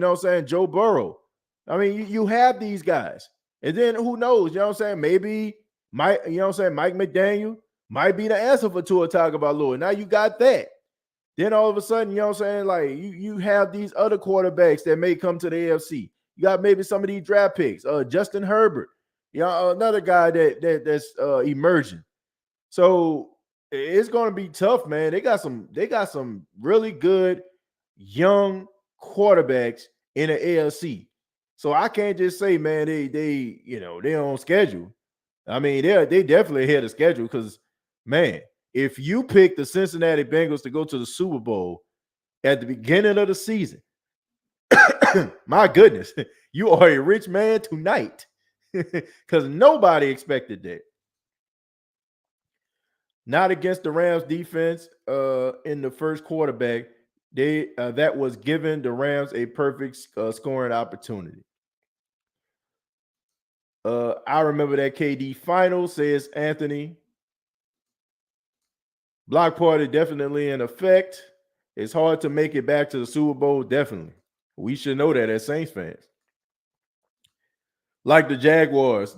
Joe Burrow. I mean, you have these guys. And then who knows, maybe Mike McDaniel might be the answer for Tua Tagovailoa. Now you got that. Then all of a sudden, like you have these other quarterbacks that may come to the AFC. You got maybe some of these draft picks, Justin Herbert, another guy that's emerging. So it's going to be tough, man. They got some really good young quarterbacks in the AFC. So I can't just say, man, they on schedule. I mean, they definitely ahead of schedule because, man, if you pick the Cincinnati Bengals to go to the Super Bowl at the beginning of the season, my goodness, you are a rich man tonight because nobody expected that. Not against the Rams defense in the first quarterback. That was giving the Rams a perfect scoring opportunity. I remember that KD final, says Anthony. Block party definitely in effect. It's hard to make it back to the Super Bowl, definitely. We should know that as Saints fans. Like the Jaguars,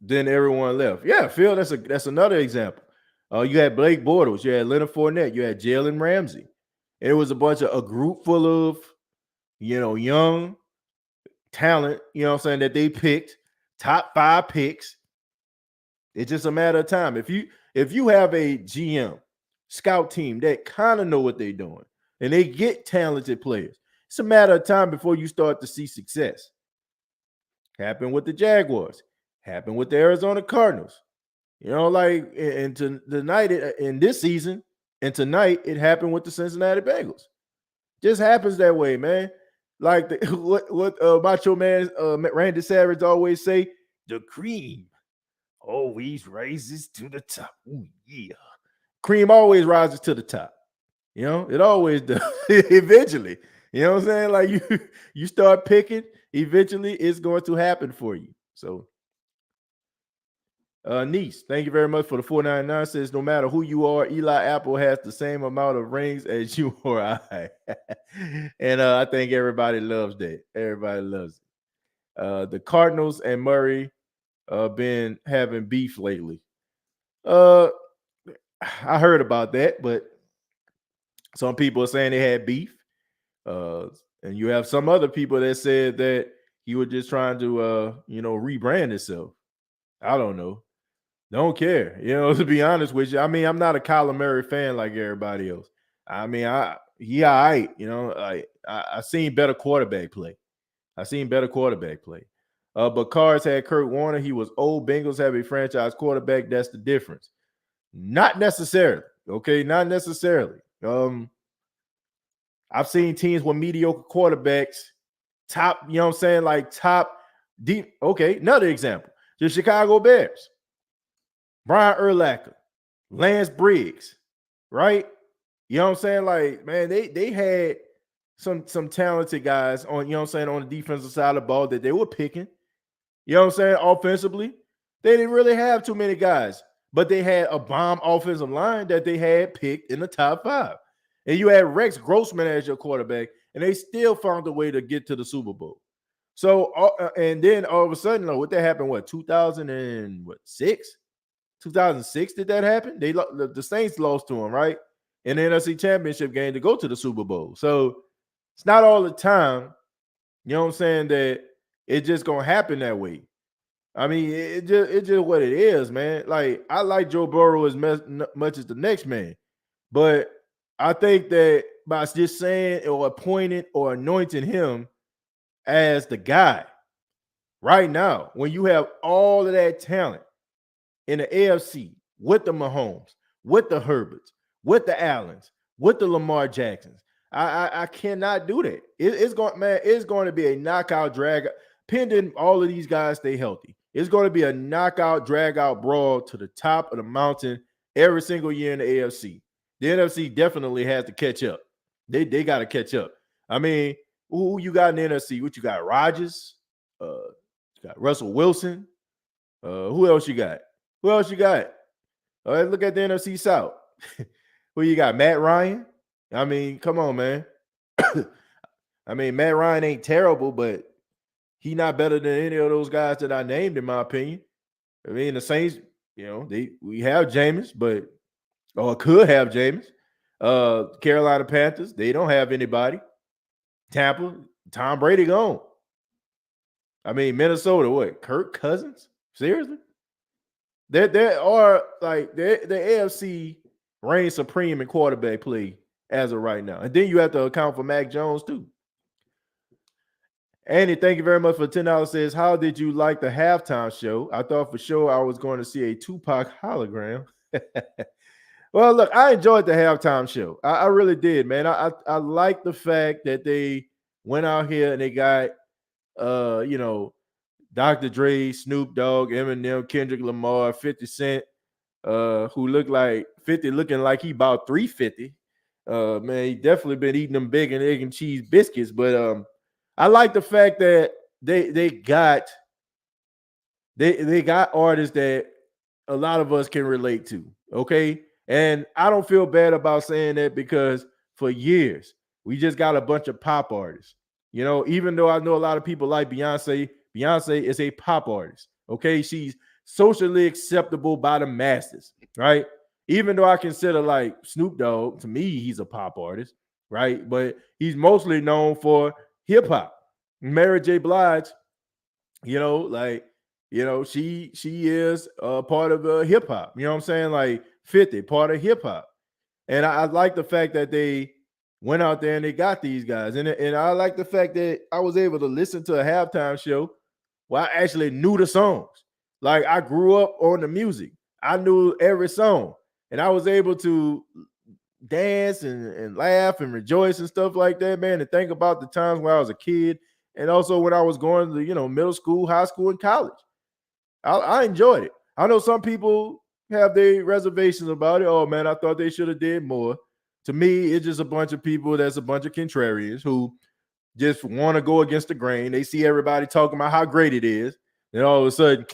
then everyone left. Yeah, Phil, that's another example. You had Blake Bortles, you had Leonard Fournette, you had Jalen Ramsey. And it was a group full of, young talent, that they picked, top 5 picks. It's just a matter of time. If you have a GM scout team that kind of know what they're doing and they get talented players, it's a matter of time before you start to see success. Happened with the Jaguars, happened with the Arizona Cardinals. And tonight in this season, and tonight it happened with the Cincinnati Bengals. Just happens that way, man. Like what Macho Man Randy Savage always say, the cream always rises to the top. Ooh, yeah. Cream always rises to the top. It always does. Eventually. You know what I'm saying? Like you start picking, eventually it's going to happen for you. So Niece, thank you very much for the 499. Says no matter who you are, Eli Apple has the same amount of rings as you or I. And I think everybody loves that. Everybody loves it. The Cardinals and Murray been having beef lately. I heard about that, but some people are saying they had beef. And you have some other people that said that he was just trying to rebrand himself. I don't know. Don't care. To be honest with you. I mean, I'm not a Kyler Murray fan like everybody else. I mean, he all right, I seen better quarterback play. But Cards had Kurt Warner. He was old. Bengals have a franchise quarterback. That's the difference. Not necessarily. Okay, not necessarily. I've seen teams with mediocre quarterbacks, top, like top deep. Okay, another example. The Chicago Bears. Brian Urlacher, Lance Briggs, right? You know what I'm saying? Like, man, they had some talented guys on, on the defensive side of the ball that they were picking. You know what I'm saying? Offensively, they didn't really have too many guys, but they had a bomb offensive line that they had picked in the top 5. And you had Rex Grossman as your quarterback, and they still found a way to get to the Super Bowl. So, and then all of a sudden, what that happened? 2006? 2006 did that happen? The Saints lost to them, right? In the NFC Championship game to go to the Super Bowl. So it's not all the time, you know what I'm saying, that it's just gonna happen that way. I mean, it's just what it is, man. Like, I like Joe Burrow as much as the next man, but I think that by just saying or appointing or anointing him as the guy right now, when you have all of that talent in the AFC with the Mahomes, with the Herberts, with the Allens, with the Lamar Jacksons, I cannot do that. It's going to be a knockout drag, pending all of these guys stay healthy. It's going to be a knockout, drag out brawl to the top of the mountain every single year in the AFC. The NFC definitely has to catch up. They got to catch up. I mean, who you got in the NFC? What you got? Rodgers? You got Russell Wilson? Who else you got? All right, look at the NFC South. Who you got? Matt Ryan? I mean, come on, man. I mean, Matt Ryan ain't terrible, but he not better than any of those guys that I named, in my opinion. I mean, the Saints, we have Jameis, or could have Jameis. Carolina Panthers, they don't have anybody. Tampa, Tom Brady gone. I mean, Minnesota, what? Kirk Cousins? Seriously? There are, like, the AFC reigns supreme in quarterback play as of right now. And then you have to account for Mac Jones too. Andy, thank you very much for $10. Says, how did you like the halftime show? I thought for sure I was going to see a Tupac hologram. Well, look, I enjoyed the halftime show. I really did, man. I like the fact that they went out here and they got, Dr. Dre, Snoop Dogg, Eminem, Kendrick Lamar, 50 Cent, who looked like 50, looking like he about 350. Man, he definitely been eating them bacon, egg, and cheese biscuits. But I like the fact that they got artists that a lot of us can relate to. Okay. And I don't feel bad about saying that, because for years we just got a bunch of pop artists. Even though I know a lot of people like Beyonce is a pop artist. Okay. She's socially acceptable by the masses, right? Even though I consider, like, Snoop Dogg, to me, he's a pop artist, right? But he's mostly known for hip hop. Mary J. Blige, she is part of hip hop. You know what I'm saying? Like 50, part of hip hop. And I like the fact that they went out there and they got these guys. And I like the fact that I was able to listen to a halftime show where I actually knew the songs. Like, I grew up on the music. I knew every song. And I was able to dance and laugh and rejoice and stuff like that, man, and think about the times when I was a kid, and also when I was going to, middle school, high school, and college. I enjoyed it. I know some people have their reservations about it. Oh, man, I thought they should have did more. To me, it's just a bunch of people that's a bunch of contrarians who just want to go against the grain. They see everybody talking about how great it is, and all of a sudden,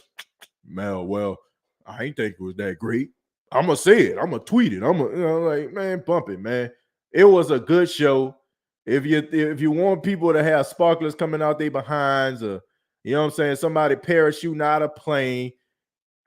man, well, I ain't think it was that great. I'm gonna say it. I'm gonna tweet it. I'm gonna, like, man, bump it, man. It was a good show. If you want people to have sparklers coming out their behinds, or you know what I'm saying, somebody parachuting out a plane,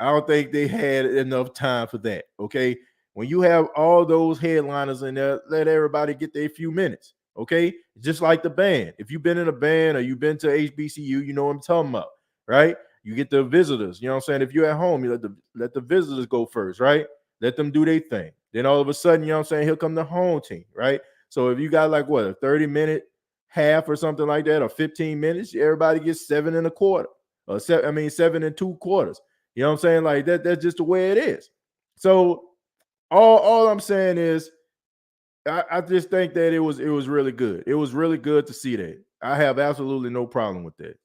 I don't think they had enough time for that. Okay. When you have all those headliners in there, let everybody get their few minutes. Okay. Just like the band. If you've been in a band or you've been to HBCU, you know what I'm talking about, right? You get the visitors. You know what I'm saying? If you're at home, you let the visitors go first, right? Let them do their thing. Then all of a sudden, you know what I'm saying? Here come the home team, right? So if you got like what, a 30-minute half or something like that, or 15 minutes, everybody gets 7 1/4, or 7 2/4. You know what I'm saying? Like that's just the way it is. So all I'm saying is I just think that it was really good. It was really good to see that. I have absolutely no problem with that.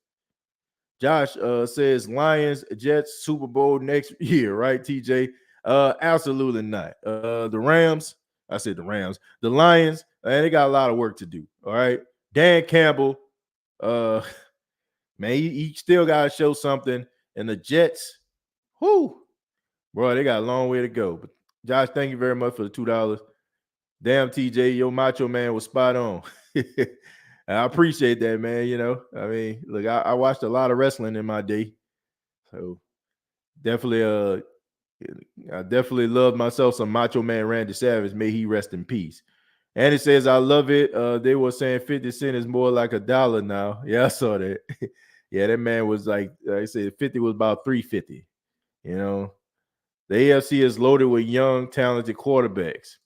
Josh says Lions, Jets, Super Bowl next year, right, TJ? Absolutely not. The Rams, I said the Rams, the Lions, they got a lot of work to do. All right. Dan Campbell, man, he still got to show something. And the Jets, whoo, bro, they got a long way to go. But Josh, thank you very much for the $2. Damn, TJ, your Macho Man was spot on. I appreciate that, man. You know, I mean, look, I watched a lot of wrestling in my day, so definitely, I definitely loved myself some Macho Man Randy Savage. May he rest in peace. And it says, I love it. They were saying 50 cents is more like $1 now. Yeah, I saw that. Yeah, that man was like I said, 50 was about 350. You know, the AFC is loaded with young, talented quarterbacks.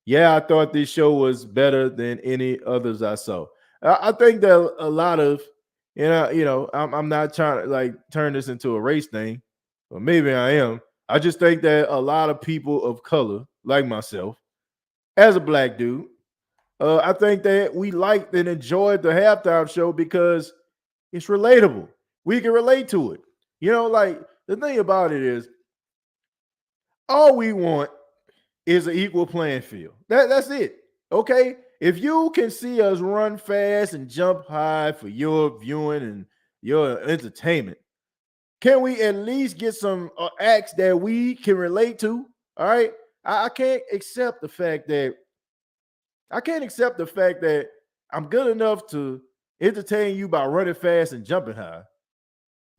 Yeah, I thought this show was better than any others I saw. I think that a lot of, I'm not trying to like turn this into a race thing, or maybe I am. I just think that a lot of people of color, like myself, as a black dude, I think that we liked and enjoyed the halftime show because it's relatable. We can relate to it. You know, like the thing about it is, all we want is an equal playing field. That's it. Okay. If you can see us run fast and jump high for your viewing and your entertainment, can we at least get some acts that we can relate to? All right. I can't accept the fact that I'm good enough to entertain you by running fast and jumping high,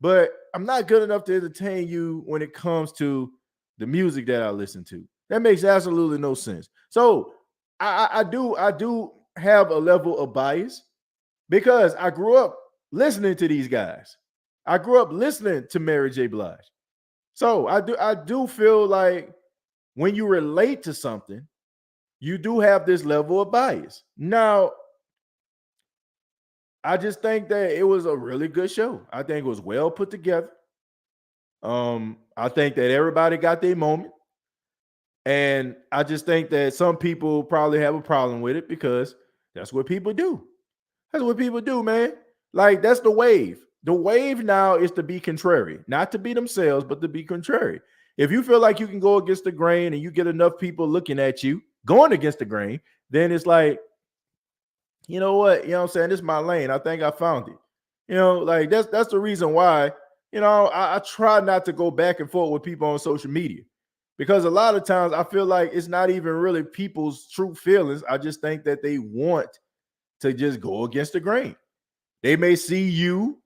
but I'm not good enough to entertain you when it comes to the music that I listen to. That makes absolutely no sense. So I do have a level of bias because I grew up listening to these guys. I grew up listening to Mary J. Blige. So I do feel like when you relate to something, you do have this level of bias. Now, I just think that it was a really good show. I think it was well put together. I think that everybody got their moment. And I just think that some people probably have a problem with it because that's what people do. That's what people do, man. Like, that's the wave. The wave now is to be contrary, not to be themselves, but to be contrary. If you feel like you can go against the grain and you get enough people looking at you going against the grain, then it's like, you know what? You know what I'm saying? This is my lane. I think I found it. You know, like that's the reason why, I try not to go back and forth with people on social media. Because a lot of times I feel like it's not even really people's true feelings. I just think that they want to just go against the grain. They may see you,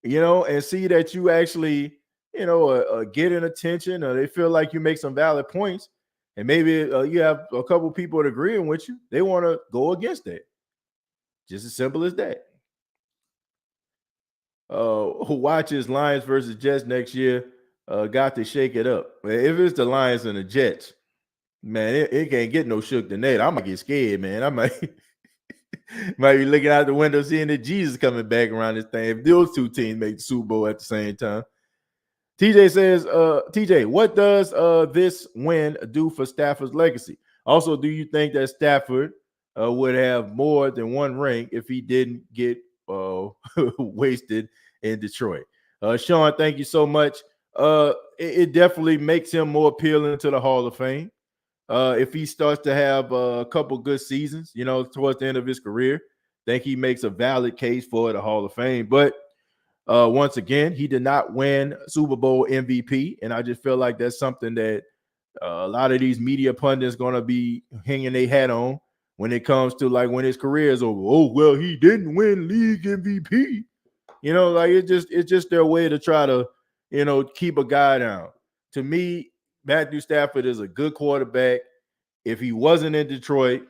and see that you actually, getting attention, or they feel like you make some valid points. And maybe you have a couple people that agreeing with you. They want to go against that. Just as simple as that. Who watches Lions versus Jets next year got to shake it up. If it's the Lions and the Jets, man, it can't get no shook than that. I might get scared, man. I might might be looking out the window seeing that Jesus coming back around this thing. If those two teams make the Super Bowl at the same time. TJ says, TJ, what does this win do for Stafford's legacy? Also, do you think that Stafford would have more than one ring if he didn't get wasted in Detroit? Sean, thank you so much. It definitely makes him more appealing to the Hall of Fame. If he starts to have a couple good seasons, towards the end of his career, I think he makes a valid case for the Hall of Fame. But Once again, he did not win Super Bowl MVP, and I just feel like that's something that a lot of these media pundits going to be hanging their hat on when it comes to like when his career is over. Oh, well, he didn't win league MVP. Like it's just their way to try to, keep a guy down. To me, Matthew Stafford is a good quarterback. If he wasn't in Detroit,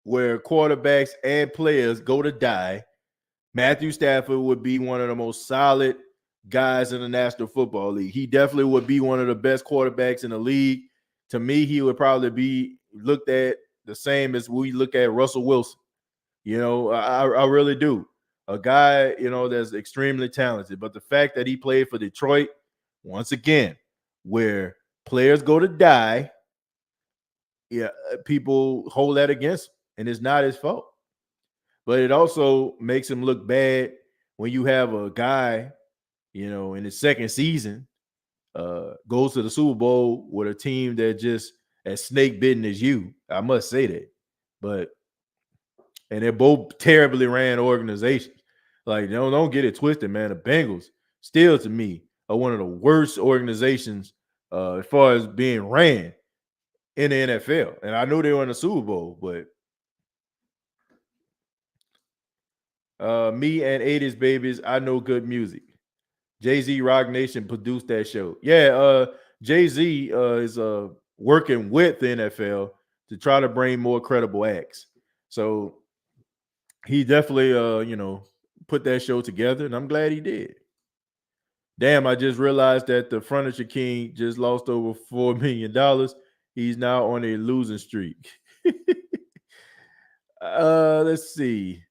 where quarterbacks and players go to die, Matthew Stafford would be one of the most solid guys in the National Football League. He definitely would be one of the best quarterbacks in the league. To me, he would probably be looked at the same as we look at Russell Wilson. I really do. A guy, that's extremely talented. But the fact that he played for Detroit, once again, where players go to die, people hold that against him, and it's not his fault. But it also makes him look bad when you have a guy, in his second season, goes to the Super Bowl with a team that just as snake bitten as you. I must say that. And they're both terribly ran organizations. Like, don't get it twisted, man. The Bengals, still to me, are one of the worst organizations as far as being ran in the NFL. And I knew they were in the Super Bowl, but me and 80s babies, I know good music. Jay-Z Rock Nation produced that show. Yeah, Jay-Z is working with the NFL to try to bring more credible acts. So he definitely, put that show together, and I'm glad he did. Damn, I just realized that the Furniture King just lost over $4 million. He's now on a losing streak. Let's see.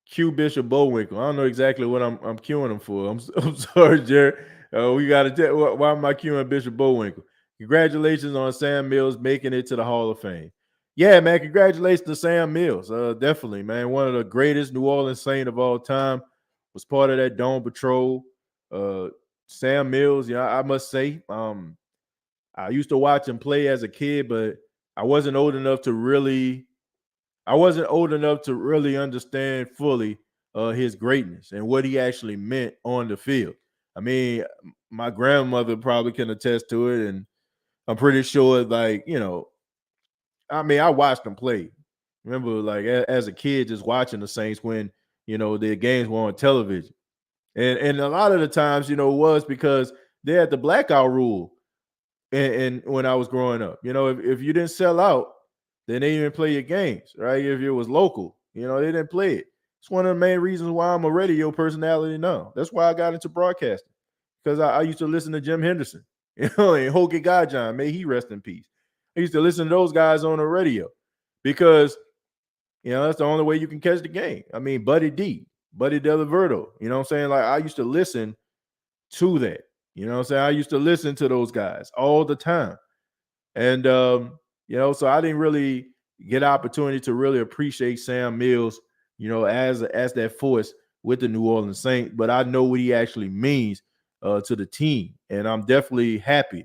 Q Bishop Bowinkle. I don't know exactly what I'm queuing him for. I'm sorry, Jared. We got to tell why am I queuing Bishop Bowinkle? Congratulations on Sam Mills making it to the Hall of Fame. Yeah, man. Congratulations to Sam Mills. Definitely, man. One of the greatest New Orleans Saints of all time. Was part of that Dome Patrol. Sam Mills, I must say, I used to watch him play as a kid, but I wasn't old enough to really understand fully his greatness and what he actually meant on the field. I mean, my grandmother probably can attest to it, and I'm pretty sure, I watched him play. Remember, like as a kid, just watching the Saints when their games were on television, and a lot of the times, it was because they had the blackout rule, and when I was growing up, if you didn't sell out, then they didn't play your games, right? If it was local, they didn't play it. It's one of the main reasons why I'm a radio personality now. That's why I got into broadcasting, because I used to listen to Jim Henderson, and Hoagie Godjohn, may he rest in peace. I used to listen to those guys on the radio because, that's the only way you can catch the game. I mean, Buddy Deliverto, what I'm saying? Like, I used to listen to that, I used to listen to those guys all the time. And, so I didn't really get an opportunity to really appreciate Sam Mills, as that force with the New Orleans Saints. But I know what he actually means to the team. And I'm definitely happy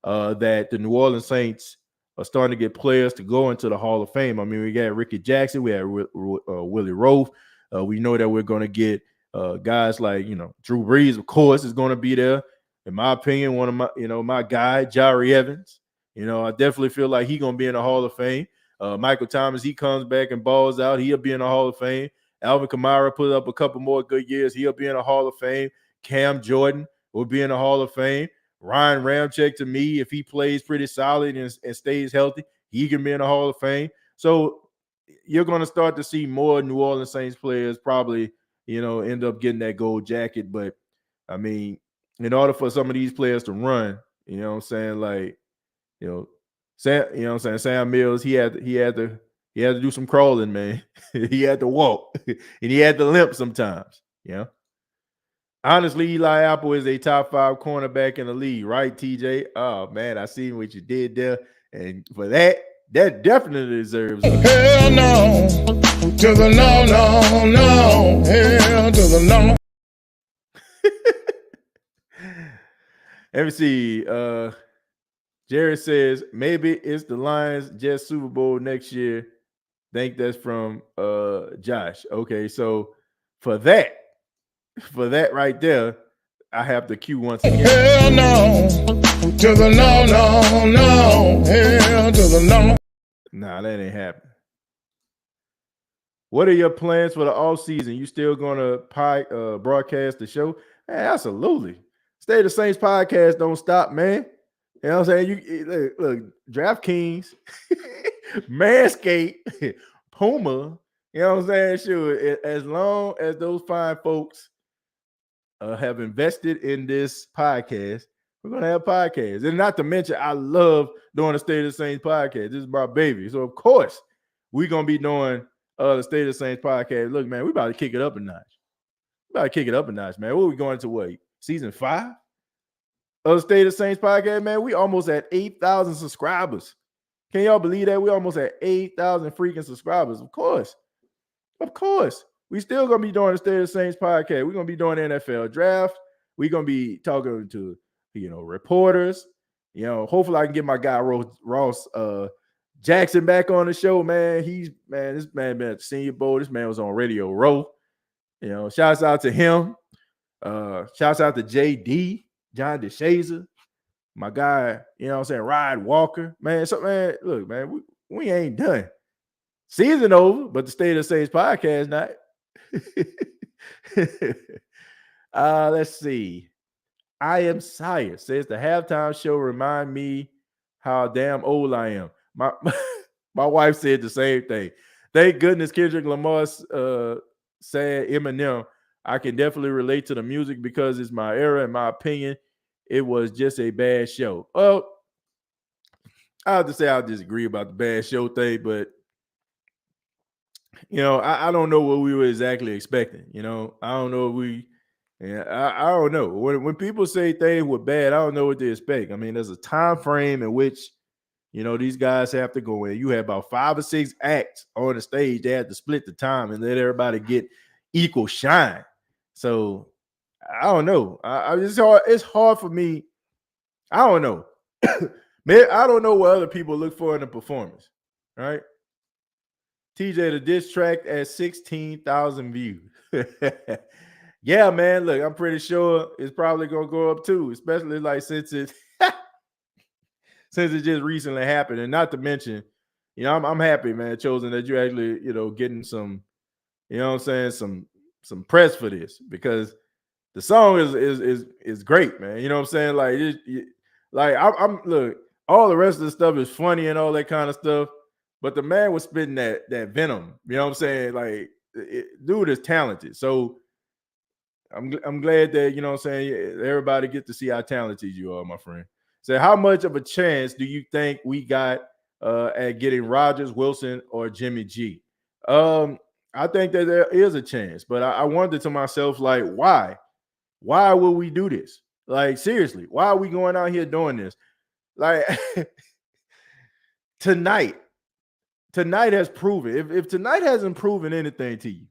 that the New Orleans Saints are starting to get players to go into the Hall of Fame. I mean, we got Ricky Jackson, we had Willie Roaf. We know that we're going to get guys like, Drew Brees, of course, is going to be there. In my opinion, one of my, my guy, Jari Evans. I definitely feel like he's going to be in the Hall of Fame. Michael Thomas, he comes back and balls out. He'll be in the Hall of Fame. Alvin Kamara put up a couple more good years. He'll be in the Hall of Fame. Cam Jordan will be in the Hall of Fame. Ryan Ramczyk, to me, if he plays pretty solid and stays healthy, he can be in the Hall of Fame. So you're going to start to see more New Orleans Saints players probably, end up getting that gold jacket. But, I mean, in order for some of these players to run, Sam, Sam Mills, he had to do some crawling, man. He had to walk, and he had to limp sometimes. Honestly, Eli Apple is a top 5 cornerback in the league, right, TJ? Oh man, I seen what you did there, and for that definitely deserves. Hell no, to the no, hell to the no. Let me see. Jared says maybe it's the Lions Jets Super Bowl next year. Think that's from Josh. Okay, so for that, for that right there, I have to cue once again. Hell no. To the no, no, no. Hell to the no. Nah, that ain't happening. What are your plans for the off season? You still gonna broadcast the show? Absolutely. State of Saints podcast don't stop, man. You know what I'm saying? You look, DraftKings, Manscaped, Puma. You know what I'm saying? Sure. As long as those fine folks have invested in this podcast, we're gonna have podcasts. And not to mention, I love doing the State of Saints podcast. This is my baby. So of course, we're gonna be doing the State of Saints podcast. Look, man, we about to kick it up a notch. Man. What are we going to what? Season 5 of the State of Saints podcast, man? We almost at 8,000 subscribers. Can y'all believe that? We almost at 8,000 freaking subscribers. Of course. We still going to be doing the State of Saints podcast. We're going to be doing the NFL draft. We're going to be talking to, reporters. Hopefully I can get my guy Ross Jackson back on the show, man. This man been at the Senior Bowl. This man was on Radio Row. Shouts out to him. Shouts out to JD, John DeShazer, my guy, Ryan Walker. Man, look, man, we ain't done. Season over, but the State of Saints podcast not. Let's see. I am Sire says the halftime show remind me how damn old I am. My wife said the same thing. Thank goodness Kendrick Lamar said Eminem. I can definitely relate to the music because it's my era. In my opinion, it was just a bad show. Well, I have to say I disagree about the bad show thing, but I don't know what we were exactly expecting. I don't know if I don't know. When people say things were bad, I don't know what they expect. I mean, there's a time frame in which these guys have to go in. You have about 5 or 6 acts on the stage. They have to split the time and let everybody get equal shine. So I don't know. It's hard for me. I don't know. Man, I don't know what other people look for in a performance. Right? TJ, the diss track at 16,000 views. Yeah, man. Look, I'm pretty sure it's probably gonna go up too, especially like since it just recently happened. And not to mention, I'm happy, man, Chosen, that you're actually, getting some, some press for this, because the song is great, man. You know what I'm saying? I'm look, all the rest of the stuff is funny and all that kind of stuff, but the man was spitting that venom. You know what I'm saying? Dude is talented. So I'm glad that, what I'm saying, everybody get to see how talented you are, my friend. So how much of a chance do you think we got at getting Rodgers, Wilson, or Jimmy G? I think that there is a chance, but I wondered to myself, why? Why would we do this? Seriously, why are we going out here doing this? Tonight has proven, if tonight hasn't proven anything to you,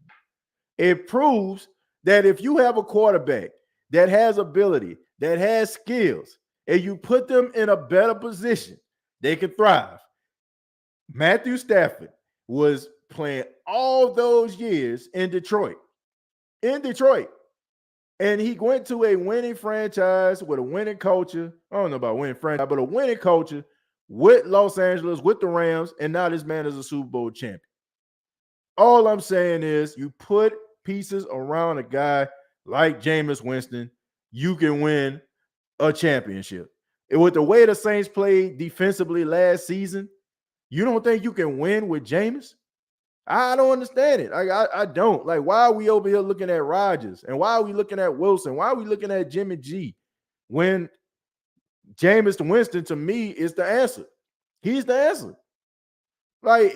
it proves that if you have a quarterback that has ability, that has skills, and you put them in a better position, they can thrive. Matthew Stafford was playing all those years in Detroit. And he went to a winning franchise with a winning culture. I don't know about winning franchise, but a winning culture with Los Angeles, with the Rams, and now this man is a Super Bowl champion. All I'm saying is you put pieces around a guy like Jameis Winston, you can win a championship. And with the way the Saints played defensively last season, you don't think you can win with Jameis? I don't understand it. I don't. Why are we over here looking at Rodgers? And why are we looking at Wilson? Why are we looking at Jimmy G? When Jameis Winston, to me, is the answer. He's the answer.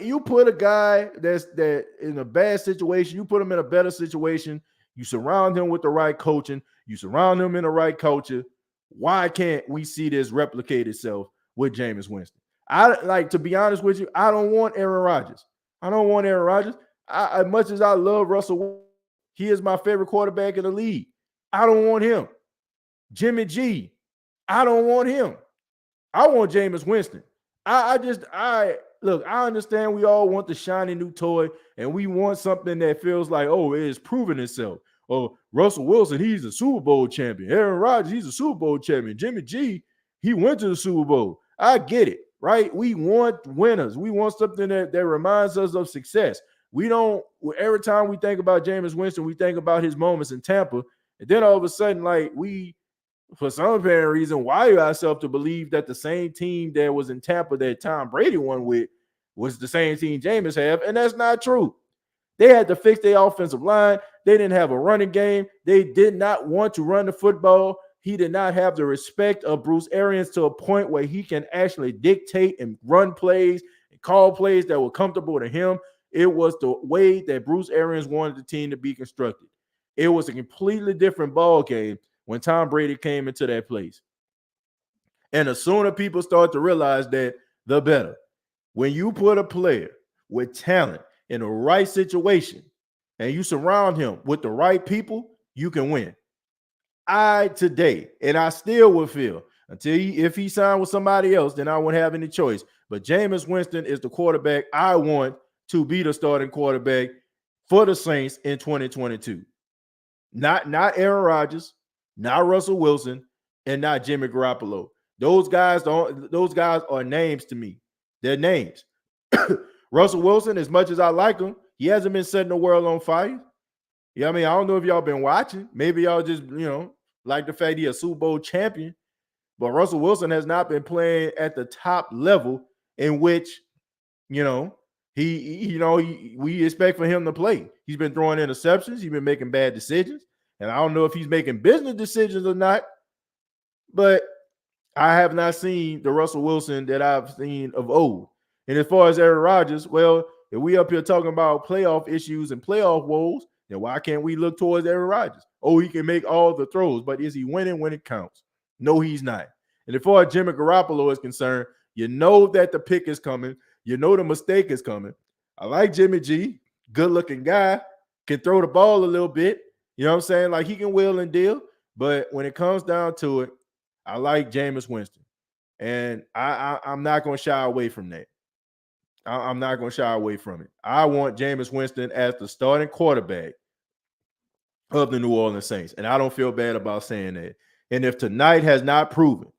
You put a guy that in a bad situation, you put him in a better situation, you surround him with the right coaching, you surround him in the right culture. Why can't we see this replicate itself with Jameis Winston? To be honest with you, I don't want Aaron Rodgers. As much as I love Russell Wilson, he is my favorite quarterback in the league. I don't want him. Jimmy G, I don't want him. I want Jameis Winston. Look, I understand we all want the shiny new toy, and we want something that feels like, oh, it is proving itself, Oh, Russell Wilson, he's a Super Bowl champion. Aaron Rodgers, he's a Super Bowl champion. Jimmy G, he went to the Super Bowl. I get it, right? We want winners. We want something that reminds us of success. We don't, every time we think about Jameis Winston, we think about his moments in Tampa. And then all of a sudden, like, we, for some apparent reason, wire ourselves to believe that the same team that was in Tampa that Tom Brady won with was the same team Jameis have, and that's not true. They had to fix their offensive line. They didn't have a running game. They did not want to run the football. He did not have the respect of Bruce Arians to a point where he can actually dictate and run plays and call plays that were comfortable to him. It was the way that Bruce Arians wanted the team to be constructed. It was a completely different ball game when Tom Brady came into that place. And the sooner people start to realize that, the better. When you put a player with talent in the right situation and you surround him with the right people, you can win. Today, and I still would feel if he signed with somebody else, then I wouldn't have any choice. But Jameis Winston is the quarterback I want to be the starting quarterback for the Saints in 2022. Not Aaron Rodgers, not Russell Wilson, and not Jimmy Garoppolo. Those guys are names to me. They're names. Russell Wilson, as much as I like him, he hasn't been setting the world on fire. Yeah, I mean, I don't know if y'all been watching. Maybe y'all just, like the fact he's a Super Bowl champion. But Russell Wilson has not been playing at the top level in which, we expect for him to play. He's been throwing interceptions. He's been making bad decisions. And I don't know if he's making business decisions or not. But I have not seen the Russell Wilson that I've seen of old. And as far as Aaron Rodgers, well, if we up here talking about playoff issues and playoff woes, then why can't we look towards Aaron Rodgers? Oh, he can make all the throws, but is he winning when it counts? No, he's not. And as far as Jimmy Garoppolo is concerned, you know that the pick is coming. You know the mistake is coming. I like Jimmy G, good-looking guy, can throw the ball a little bit. You know what I'm saying? Like, he can wheel and deal. But when it comes down to it, I like Jameis Winston. And I'm not going to shy away from that. I'm not going to shy away from it. I want Jameis Winston as the starting quarterback of the New Orleans Saints. And I don't feel bad about saying that. And if tonight has not proven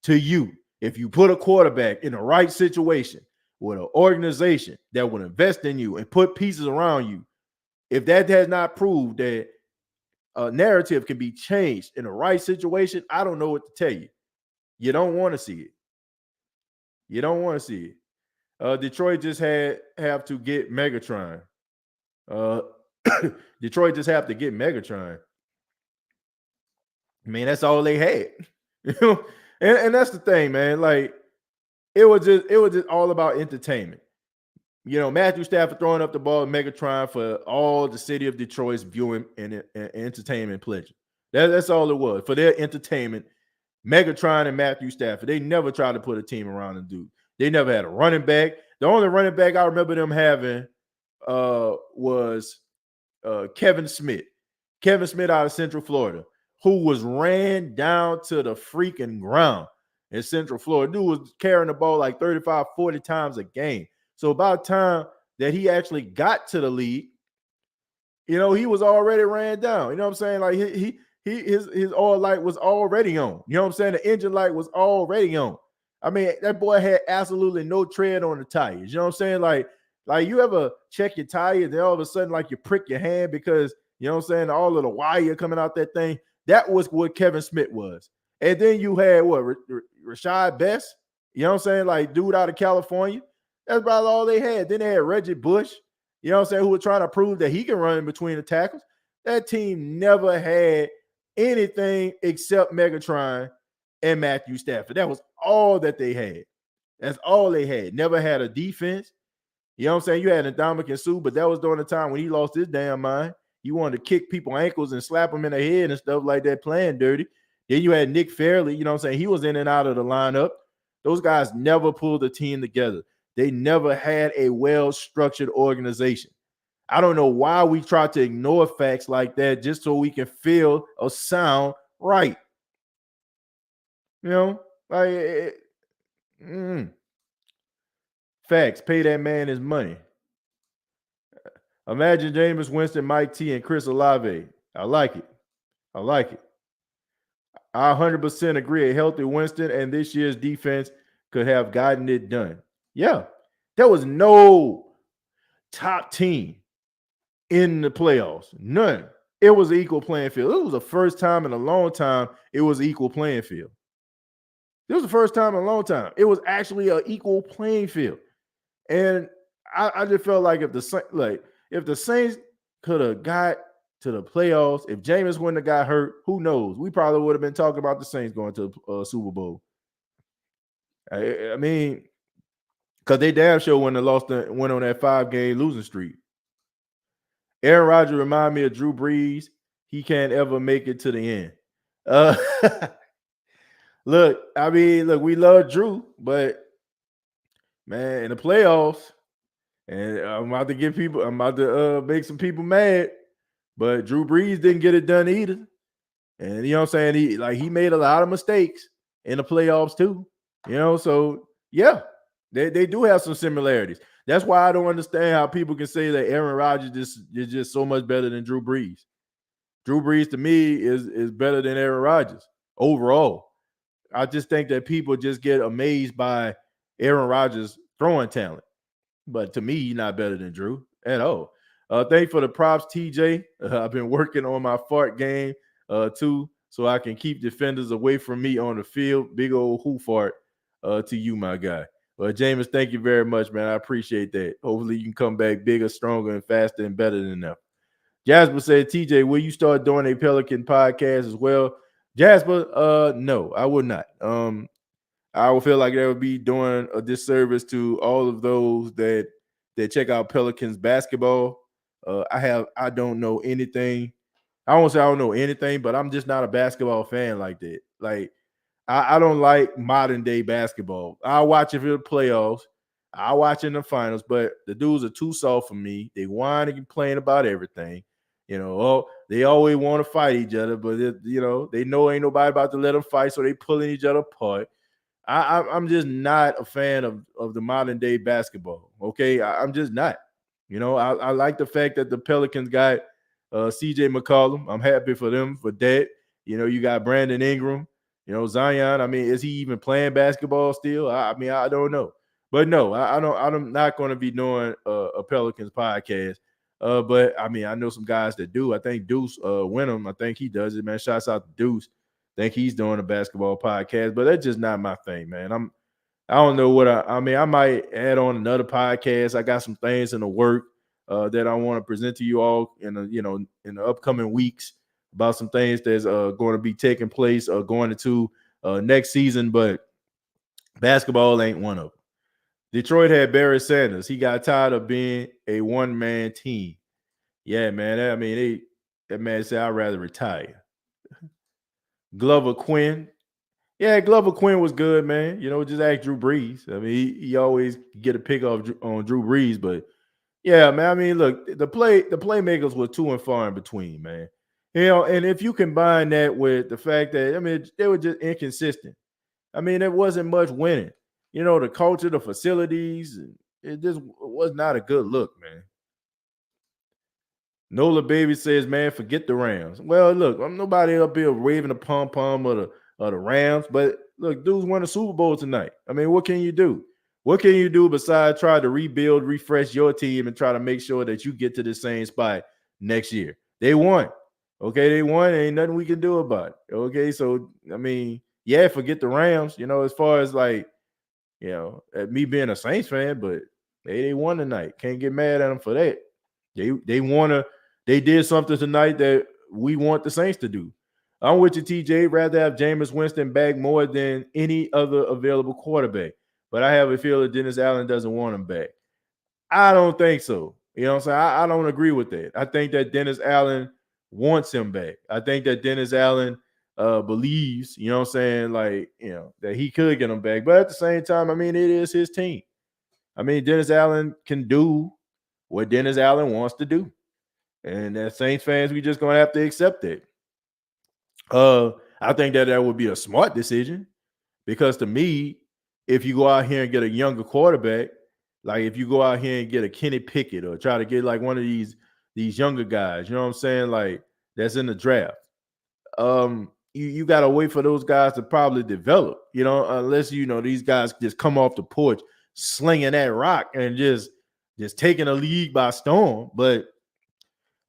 to you, if you put a quarterback in the right situation with an organization that will invest in you and put pieces around you, if that has not proved that a narrative can be changed in the right situation, I don't know what to tell you. You don't want to see it. You don't want to see it. Detroit just have to get Megatron. Detroit just have to get Megatron. I mean, that's all they had. And that's the thing, man. Like, it was just all about entertainment. Matthew Stafford throwing up the ball at Megatron for all the city of Detroit's viewing and entertainment pleasure. That's all it was. For their entertainment, Megatron and Matthew Stafford, they never tried to put a team around the dude. They never had a running back. The only running back I remember them having was Kevin Smith. Kevin Smith out of Central Florida, who was ran down to the freaking ground in Central Florida. Dude was carrying the ball like 35, 40 times a game. So about time that he actually got to the league, he was already ran down. You know what I'm saying? Like, his oil light was already on. You know what I'm saying? The engine light was already on. I mean, that boy had absolutely no tread on the tires. You know what I'm saying? Like you ever check your tire, then all of a sudden, like, you prick your hand because, you know what I'm saying, all of the wire coming out that thing. That was what Kevin Smith was. And then you had Rashad Best, you know what I'm saying, like, dude out of California. That's about all they had. Then they had Reggie Bush, you know what I'm saying, who was trying to prove that he can run in between the tackles. That team never had anything except Megatron and Matthew Stafford. That was all that they had. That's all they had. Never had a defense. You know what I'm saying? You had Ndamukong Suh, but that was during the time when he lost his damn mind. He wanted to kick people ankles and slap them in the head and stuff like that, playing dirty. Then you had Nick Fairley, you know what I'm saying? He was in and out of the lineup. Those guys never pulled a team together. They never had a well-structured organization. I don't know why we try to ignore facts like that just so we can feel or sound right. Facts. Pay that man his money. Imagine Jameis Winston, Mike T, and Chris Olave. I like it. I like it. I 100% agree. A healthy Winston and this year's defense could have gotten it done. Yeah. There was no top team in the playoffs. None. It was an equal playing field. It was the first time in a long time it was an equal playing field. It was the first time in a long time. It was actually an equal playing field. And I just felt like if the Saints could have got to the playoffs, if Jameis wouldn't have got hurt, who knows? We probably would have been talking about the Saints going to Super Bowl. I mean, because they damn sure wouldn't have went on that 5-game losing streak. Aaron Rodgers remind me of Drew Brees. He can't ever make it to the end. Look, we love Drew, but man, in the playoffs, and I'm about to make some people mad, but Drew Brees didn't get it done either. And you know what I'm saying? He made a lot of mistakes in the playoffs too. So yeah, they do have some similarities. That's why I don't understand how people can say that Aaron Rodgers is just so much better than Drew Brees. Drew Brees to me is better than Aaron Rodgers overall. I just think that people just get amazed by Aaron Rodgers' throwing talent. But to me, he's not better than Drew at all. Thank you for the props, TJ. I've been working on my fart game too, so I can keep defenders away from me on the field. Big old who fart to you, my guy. Jameis, thank you very much, man. I appreciate that. Hopefully you can come back bigger, stronger, and faster and better than that. Jasper said, TJ, will you start doing a Pelican podcast as well? Jasper, no, I would not. I would feel like that would be doing a disservice to all of those that check out Pelicans basketball. I don't know anything. I won't say I don't know anything, but I'm just not a basketball fan like that. Like, I don't like modern day basketball. I'll watch it for the playoffs. I'll watch in the finals, but the dudes are too soft for me. They whine and complain about everything. They always want to fight each other, but they know ain't nobody about to let them fight, so they pulling each other apart. I'm just not a fan of the modern day basketball. Okay, I'm just not. I like the fact that the Pelicans got CJ McCollum. I'm happy for them for that. You got Brandon Ingram. Zion. I mean, is he even playing basketball still? I don't know. But no, I'm not going to be doing a Pelicans podcast. But I know some guys that do. I think Deuce Winham. I think he does it, man. Shouts out to Deuce. I think he's doing a basketball podcast, but that's just not my thing, man. I don't know what I might add on another podcast. I got some things in the work that I want to present to you all in the upcoming weeks about some things that's going to be taking place going into next season, but basketball ain't one of them. Detroit had Barry Sanders. He got tired of being a one-man team. Yeah, man. That man said, I'd rather retire. Glover Quinn. Yeah, Glover Quinn was good, man. Just ask Drew Brees. He always get a pick off on Drew Brees, but yeah, man. Look, the playmakers were too and far in between, man. And if you combine that with the fact that they were just inconsistent. There wasn't much winning. The culture, the facilities, it just was not a good look, man. Nola Baby says, man, forget the Rams. Well, look, I'm nobody up here waving the pom-pom of the Rams, but look, dudes won a Super Bowl tonight. What can you do? What can you do besides try to rebuild, refresh your team, and try to make sure that you get to the same spot next year? They won. Okay, they won. Ain't nothing we can do about it. Okay, so, yeah, forget the Rams, as far as me being a Saints fan, but they won tonight. Can't get mad at them for that. They did something tonight that we want the Saints to do. I'm with you, TJ. Rather have Jameis Winston back more than any other available quarterback. But I have a feeling Dennis Allen doesn't want him back. I don't think so. You know what I'm saying? I don't agree with that. I think that Dennis Allen wants him back. I think that Dennis Allen believes, that he could get him back. But at the same time, it is his team. Dennis Allen can do what Dennis Allen wants to do. And as Saints fans, we just going to have to accept it. I think that would be a smart decision because to me, if you go out here and get a younger quarterback, like if you go out here and get a Kenny Pickett or try to get like one of these younger guys, you know what I'm saying? Like that's in the draft. You got to wait for those guys to probably develop, unless these guys just come off the porch slinging that rock and just taking a league by storm. But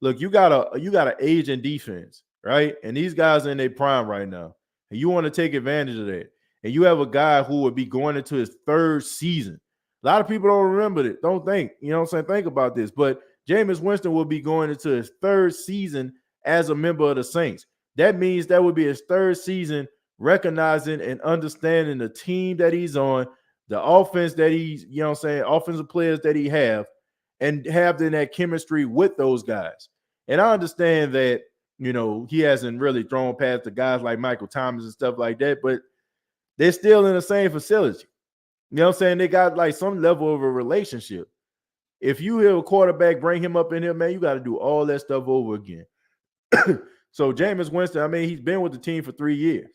look, you got an aging defense, right? And these guys are in their prime right now, and you want to take advantage of that. And you have a guy who would be going into his third season. A lot of people don't remember it. Don't think, think about this. But Jameis Winston will be going into his third season as a member of the Saints. That means that would be his third season recognizing and understanding the team that he's on, the offense that he's, offensive players that he have, and having that chemistry with those guys. And I understand that, he hasn't really thrown past the guys like Michael Thomas and stuff like that, but they're still in the same facility. They got like some level of a relationship. If you hear a quarterback, bring him up in here, man, you got to do all that stuff over again. So Jameis Winston, he's been with the team for 3 years.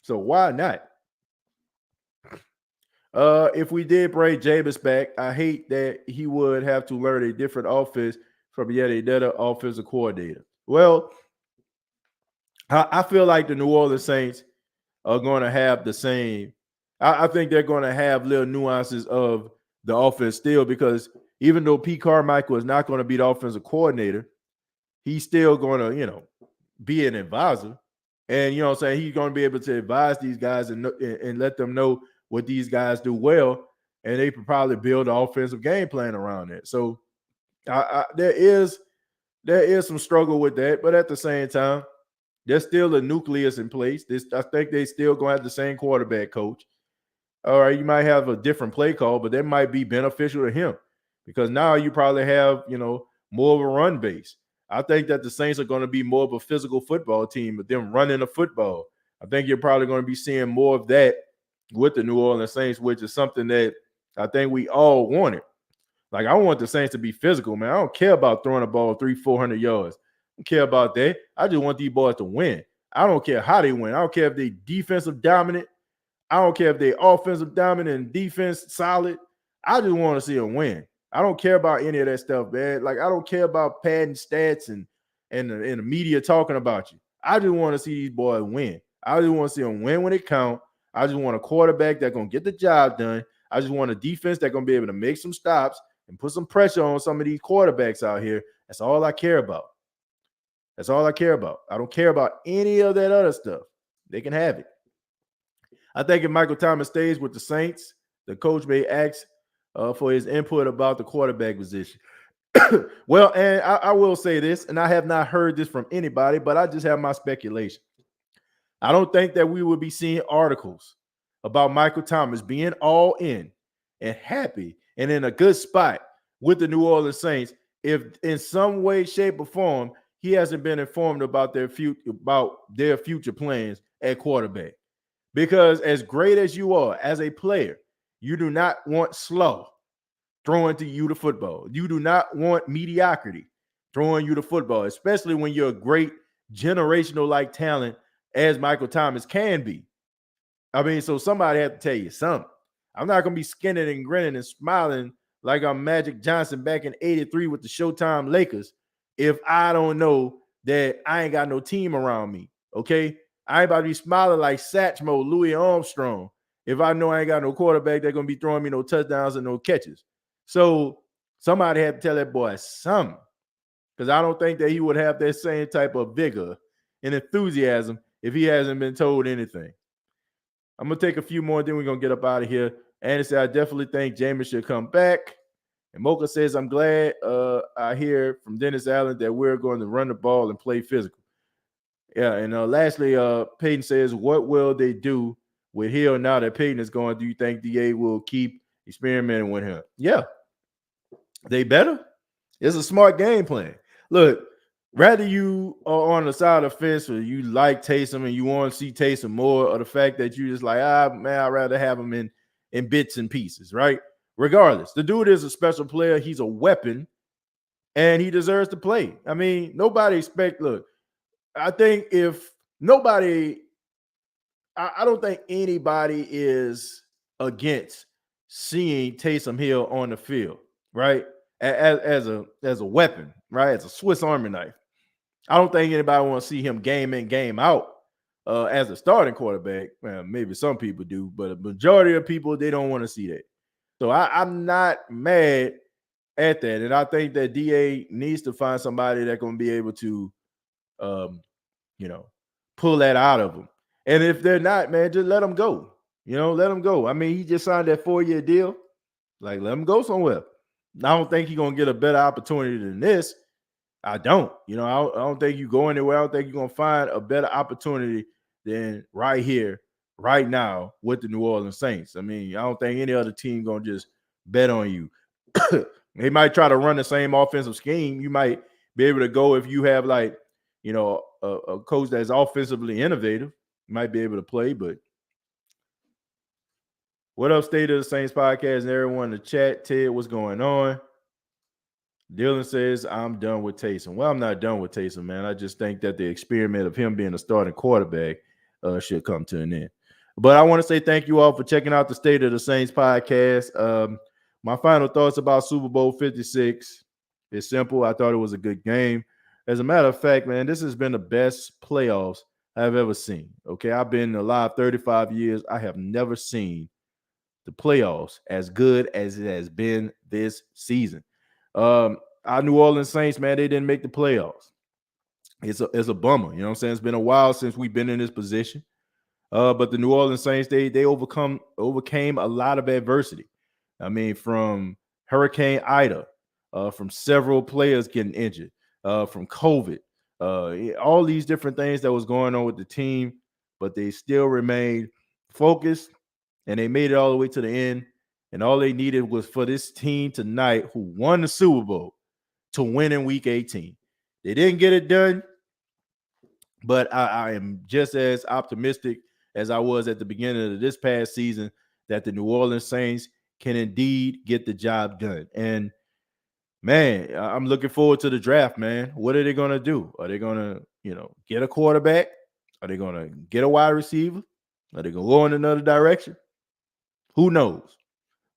So why not? If we did bring Jameis back, I hate that he would have to learn a different offense from yet another offensive coordinator. Well, I feel like the New Orleans Saints are going to have the same. I think they're going to have little nuances of the offense still, because even though Pete Carmichael is not going to be the offensive coordinator, he's still going to, be an advisor. And, he's going to be able to advise these guys and let them know what these guys do well. And they could probably build an offensive game plan around it. So there is some struggle with that. But at the same time, there's still a nucleus in place. I think they still going to have the same quarterback coach. All right, you might have a different play call, but that might be beneficial to him, because now you probably have, more of a run base. I think that the Saints are going to be more of a physical football team with them running the football. I think you're probably going to be seeing more of that with the New Orleans Saints, which is something that I think we all wanted. Like, I want the Saints to be physical, man. I don't care about throwing a ball 300-400 yards. I don't care about that. I just want these boys to win. I don't care how they win. I don't care if they defensive dominant. I don't care if they offensive dominant and defense solid. I just want to see them win. I don't care about any of that stuff, man. Like, I don't care about padding stats and the media talking about you. I just want to see these boys win. I just want to see them win when it counts. I just want a quarterback that's going to get the job done. I just want a defense that's going to be able to make some stops and put some pressure on some of these quarterbacks out here. That's all I care about. That's all I care about. I don't care about any of that other stuff. They can have it. I think if Michael Thomas stays with the Saints, the coach may ask for his input about the quarterback position. Well, and I will say this, and I have not heard this from anybody, but I just have my speculation. I don't think that we will be seeing articles about Michael Thomas being all in and happy and in a good spot with the New Orleans Saints if in some way, shape, or form he hasn't been informed about their future plans at quarterback. Because as great as you are as a player, you do not want slow throwing to you the football. You do not want mediocrity throwing you the football, especially when you're a great generational like talent as Michael Thomas can be. So somebody had to tell you something. I'm not going to be skinning and grinning and smiling like I'm Magic Johnson back in '83 with the Showtime Lakers if I don't know that I ain't got no team around me, okay? I ain't about to be smiling like Satchmo, Louis Armstrong, if I know I ain't got no quarterback that's going to be throwing me no touchdowns and no catches. So somebody had to tell that boy something, because I don't think that he would have that same type of vigor and enthusiasm if he hasn't been told anything. I'm going to take a few more, then we're going to get up out of here. Andy said, I definitely think Jameis should come back. And Mocha says, I'm glad I hear from Dennis Allen that we're going to run the ball and play physical. Yeah, and lastly, Peyton says, what will they do with Hill now that Peyton is gone? Do you think DA will keep experimenting with him? Yeah, they better. It's a smart game plan. Look, rather you are on the side of the fence or you like Taysom and you want to see Taysom more, or the fact that you just like, man, I'd rather have him in bits and pieces, right? Regardless, the dude is a special player. He's a weapon, and he deserves to play. Nobody look, I think if nobody, I don't think anybody is against seeing Taysom Hill on the field, right? As a weapon, right? As a Swiss Army knife. I don't think anybody want to see him game in, game out as a starting quarterback. Well, maybe some people do, but a majority of people, they don't want to see that. So I'm not mad at that. And I think that DA needs to find somebody that's going to be able to, um, pull that out of them. And if they're not, man, just let them go. Let them go. I mean, he just signed that 4-year deal. Like, let him go somewhere. I don't think he's going to get a better opportunity than this. I don't. I don't think you go anywhere. I don't think you're going to find a better opportunity than right here, right now with the New Orleans Saints. I mean, I don't think any other team going to just bet on you. They might try to run the same offensive scheme. You might be able to go if you have like, a coach that's offensively innovative. You might be able to play, but what up, State of the Saints podcast and everyone in the chat? Ted, what's going on? Dylan says, I'm done with Taysom. Well, I'm not done with Taysom, man. I just think that the experiment of him being a starting quarterback should come to an end. But I want to say thank you all for checking out the State of the Saints podcast. My final thoughts about Super Bowl 56 is simple. I thought it was a good game. As a matter of fact, man, this has been the best playoffs I've ever seen. Okay, I've been alive 35 years. I have never seen the playoffs as good as it has been this season. Our New Orleans Saints, man, they didn't make the playoffs. It's a bummer. You know what I'm saying? It's been a while since we've been in this position. But the New Orleans Saints, they overcame a lot of adversity. I mean, from Hurricane Ida, from several players getting injured, from COVID, all these different things that was going on with the team, but they still remained focused and they made it all the way to the end. And all they needed was for this team tonight, who won the Super Bowl, to win in Week 18. They didn't get it done, but I am just as optimistic as I was at the beginning of this past season that the New Orleans Saints can indeed get the job done. And, man, I'm looking forward to the draft, man. What are they going to do? Are they going to, get a quarterback? Are they going to get a wide receiver? Are they going to go in another direction? Who knows?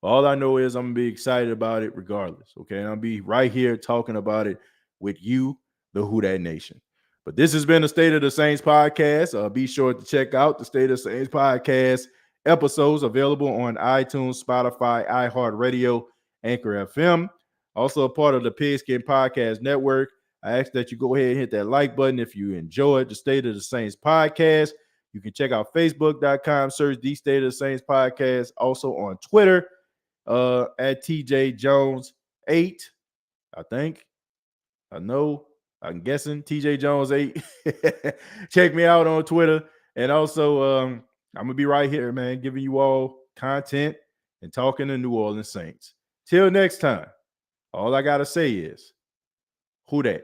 All I know is I'm going to be excited about it regardless, okay? And I'll be right here talking about it with you, the Who Dat Nation. But this has been the State of the Saints podcast. Be sure to check out the State of the Saints podcast episodes available on iTunes, Spotify, iHeartRadio, Anchor FM. Also a part of the Pigskin Podcast Network. I ask that you go ahead and hit that like button if you enjoyed the State of the Saints podcast. You can check out Facebook.com, search the State of the Saints podcast. Also on Twitter, at TJ Jones 8, I think. I'm guessing TJ Jones 8. Check me out on Twitter. And also, I'm gonna be right here, man, giving you all content and talking to New Orleans Saints. Till next time, all I gotta say is, who dat?